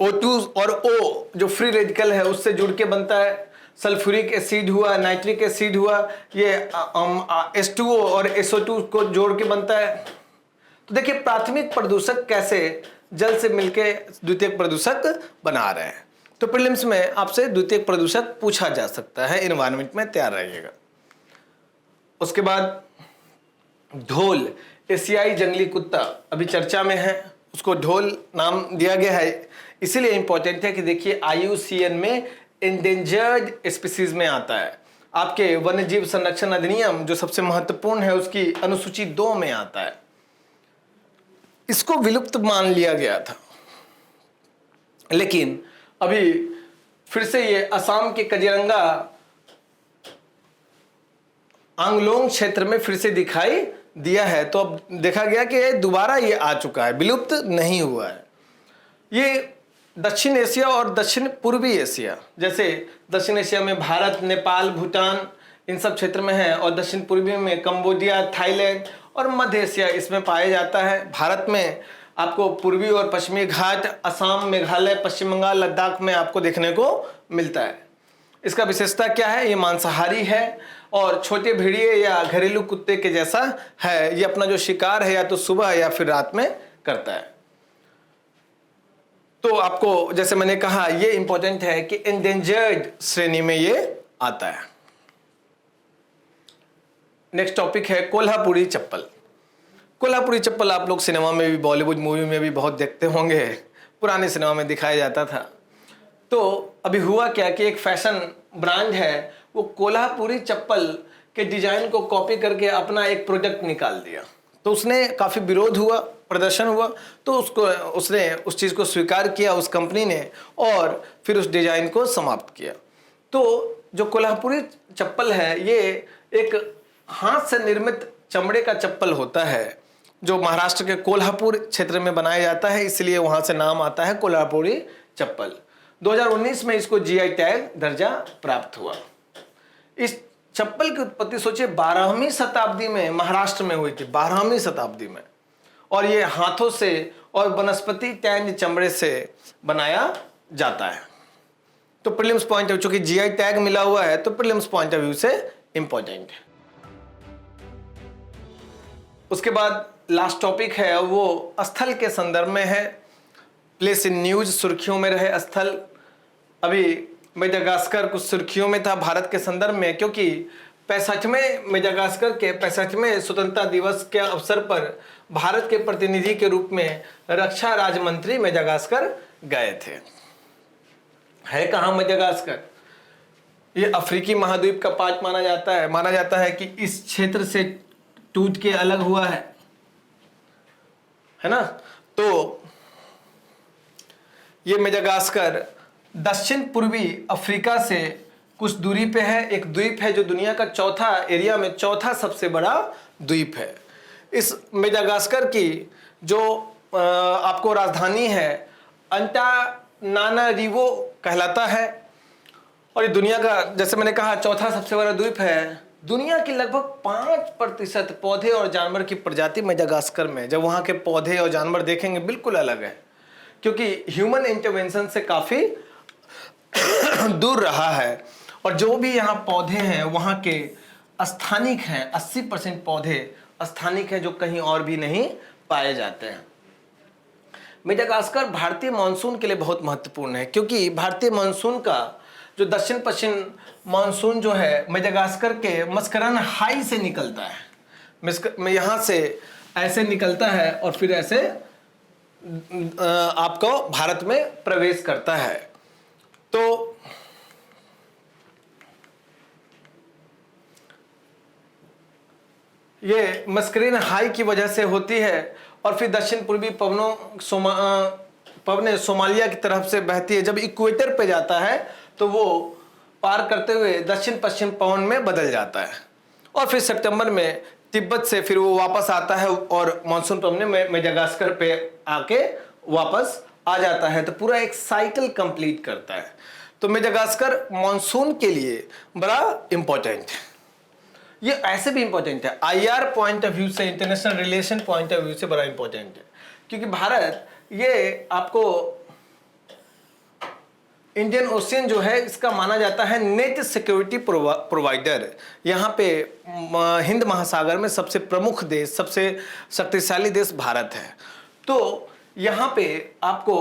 O2 और O जो फ्री रेडिकल है उससे जुड़ के बनता है। सल्फ्यूरिक एसिड हुआ, नाइट्रिक एसिड हुआ, ये H2O और SO2 को जोड़ के बनता है। तो देखिए प्राथमिक प्रदूषक कैसे जल से मिलके द्वितीयक प्रदूषक बना रहे हैं। तो प्रीलिम्स में आपसे द्वितीयक प्रदूषक पूछा जा सकता है, एनवायरनमेंट में तैयार रहिएगा। उसके बाद ढोल, एशियाई जंगली कुत्ता अभी चर्चा में है, उसको ढोल नाम दिया गया है, इसीलिए इंपॉर्टेंट है कि देखिए IUCN में इंडेंजर्ड स्पीसीज में आता है। आपके वन्यजीव संरक्षण अधिनियम जो सबसे महत्वपूर्ण है उसकी अनुसूची 2 में आता है। इसको विलुप्त मान लिया गया था, लेकिन अभी फिर से ये असम के काजीरंगा आंगलोंग क्षेत्र में फिर से दिखाई दिया है। तो अब देखा गया कि दोबारा ये आ चुका है, विलुप्त नहीं हुआ है। ये दक्षिण एशिया और दक्षिण पूर्वी एशिया, जैसे दक्षिण एशिया में भारत, नेपाल, भूटान इन सब क्षेत्र में है, और दक्षिण पूर्वी में कंबोडिया, थाईलैंड और मध्य एशिया इसमें पाया जाता है। भारत में आपको पूर्वी और पश्चिमी घाट, असम, मेघालय, पश्चिम बंगाल, लद्दाख में आपको देखने को मिलता है। इसका विशेषता क्या है? ये मांसाहारी है और छोटे भेड़िए या घरेलू कुत्ते के जैसा है। ये अपना जो शिकार है या तो सुबह या फिर रात में करता है। तो आपको जैसे मैंने कहा ये इंपॉर्टेंट है कि एंडेंजर्ड श्रेणी में ये आता है। नेक्स्ट टॉपिक है कोल्हापुरी चप्पल। कोल्हापुरी चप्पल आप लोग सिनेमा में भी, बॉलीवुड मूवी में भी बहुत देखते होंगे, पुराने सिनेमा में दिखाया जाता था। तो अभी हुआ क्या कि एक फैशन ब्रांड है, वो कोल्हापुरी चप्पल के डिजाइन को कॉपी करके अपना एक प्रोडक्ट निकाल दिया। तो उसने काफ़ी विरोध हुआ, प्रदर्शन हुआ, तो उसने उस चीज़ को स्वीकार किया उस कंपनी ने, और फिर उस डिजाइन को समाप्त किया। तो जो कोल्हापुरी चप्पल है ये एक हाथ से निर्मित चमड़े का चप्पल होता है जो महाराष्ट्र के कोल्हापुर क्षेत्र में बनाया जाता है, इसलिए वहां से नाम आता है कोल्हापुरी चप्पल। 2019 में इसको GI टैग दर्जा प्राप्त हुआ। इस चप्पल की उत्पत्ति सोचिए 12वीं शताब्दी में महाराष्ट्र में हुई थी, 12वीं शताब्दी में, और ये हाथों से और वनस्पति टैंड चमड़े से बनाया जाता है। तो प्रीलिम्स पॉइंट ऑफ व्यू, चूंकि GI टैग मिला हुआ है तो प्रीलिम्स पॉइंट ऑफ व्यू से इंपॉर्टेंट है। उसके बाद लास्ट टॉपिक है वो स्थल के संदर्भ में है। प्लेस इन न्यूज सुर्खियों में रहे स्थल। अभी मेडागास्कर कुछ सुर्खियों में था भारत के संदर्भ में, क्योंकि 65वें मेडागास्कर के 65वें स्वतंत्रता दिवस के अवसर पर भारत के प्रतिनिधि के रूप में रक्षा राज्य मंत्री मेडागास्कर गए थे। है कहाँ मेडागास्कर? ये अफ्रीकी महाद्वीप का पार्ट माना जाता है कि इस क्षेत्र से टूट के अलग हुआ है ना। तो ये मेडागास्कर दक्षिण पूर्वी अफ्रीका से कुछ दूरी पे है। एक द्वीप है जो दुनिया का एरिया में चौथा सबसे बड़ा द्वीप है। इस मेडागास्कर की जो आपको राजधानी है अंटानानारिवो कहलाता है, और ये दुनिया का, जैसे मैंने कहा, चौथा सबसे बड़ा द्वीप है। दुनिया की लगभग 5% पौधे और जानवर की प्रजाति मेडागास्कर में, जब वहाँ के पौधे और जानवर देखेंगे बिल्कुल अलग है, क्योंकि ह्यूमन इंटरवेंशन से काफ़ी दूर रहा है। और जो भी यहाँ पौधे हैं वहाँ के स्थानिक हैं, 80% पौधे स्थानिक हैं जो कहीं और भी नहीं पाए जाते हैं। मेडागास्कर भारतीय मानसून के लिए बहुत महत्वपूर्ण है, क्योंकि भारतीय मानसून का जो दक्षिण पश्चिम मानसून जो है मेडागास्कर के मस्करन हाई से निकलता है। यहाँ से ऐसे निकलता है और फिर ऐसे आपको भारत में प्रवेश करता है। तो ये मस्करीन हाई की वजह से होती है, और फिर दक्षिण पूर्वी पवनें सोमालिया की तरफ से बहती है। जब इक्वेटर पे जाता है तो वो पार करते हुए दक्षिण पश्चिम पवन में बदल जाता है, और फिर सितंबर में तिब्बत से फिर वो वापस आता है और मानसून पवन में मेडागास्कर पे आके वापस आ जाता है। तो पूरा एक साइकिल कंप्लीट करता है। तो मेडागास्कर मानसून के लिए बड़ा इंपॉर्टेंट है। ये ऐसे भी इंपॉर्टेंट है, IR पॉइंट ऑफ व्यू से, international relation point of view से बड़ा इंपॉर्टेंट है, क्योंकि भारत ये आपको इंडियन ओशियन जो है इसका माना जाता है नेट सिक्योरिटी प्रोवाइडर। यहाँ पे हिंद महासागर में सबसे प्रमुख देश, सबसे शक्तिशाली देश भारत है। तो यहाँ पे आपको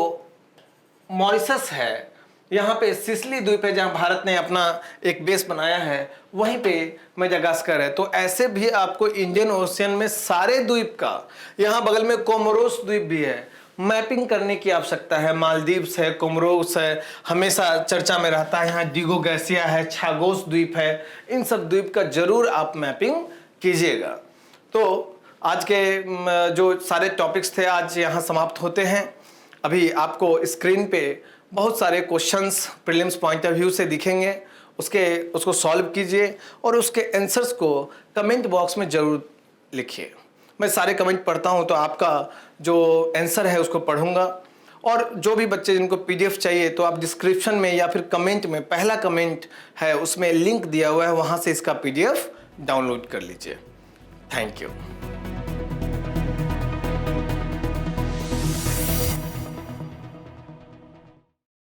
मॉरिशस है, यहाँ पे सिसिली द्वीप है जहाँ भारत ने अपना एक बेस बनाया है, वहीं पे मेडागास्कर है। तो ऐसे भी आपको इंडियन ओशियन में सारे द्वीप का, यहाँ बगल में कोमोरोस द्वीप भी है, मैपिंग करने की आवश्यकता है। मालदीव्स है, कोमोरोस है, हमेशा चर्चा में रहता है। यहाँ डिगो गैसिया है, छागोस द्वीप है, इन सब द्वीप का जरूर आप मैपिंग कीजिएगा। तो आज के जो सारे टॉपिक्स थे आज यहाँ समाप्त होते हैं। अभी आपको स्क्रीन पे बहुत सारे questions prelims point of view से दिखेंगे, उसको सॉल्व कीजिए और उसके आंसर्स को कमेंट बॉक्स में ज़रूर लिखिए। मैं सारे कमेंट पढ़ता हूं तो आपका जो आंसर है उसको पढ़ूंगा। और जो भी बच्चे जिनको पीडीएफ चाहिए तो आप डिस्क्रिप्शन में या फिर कमेंट में, पहला कमेंट है उसमें लिंक दिया हुआ है, वहाँ से इसका पीडीएफ डाउनलोड कर लीजिए। Thank you.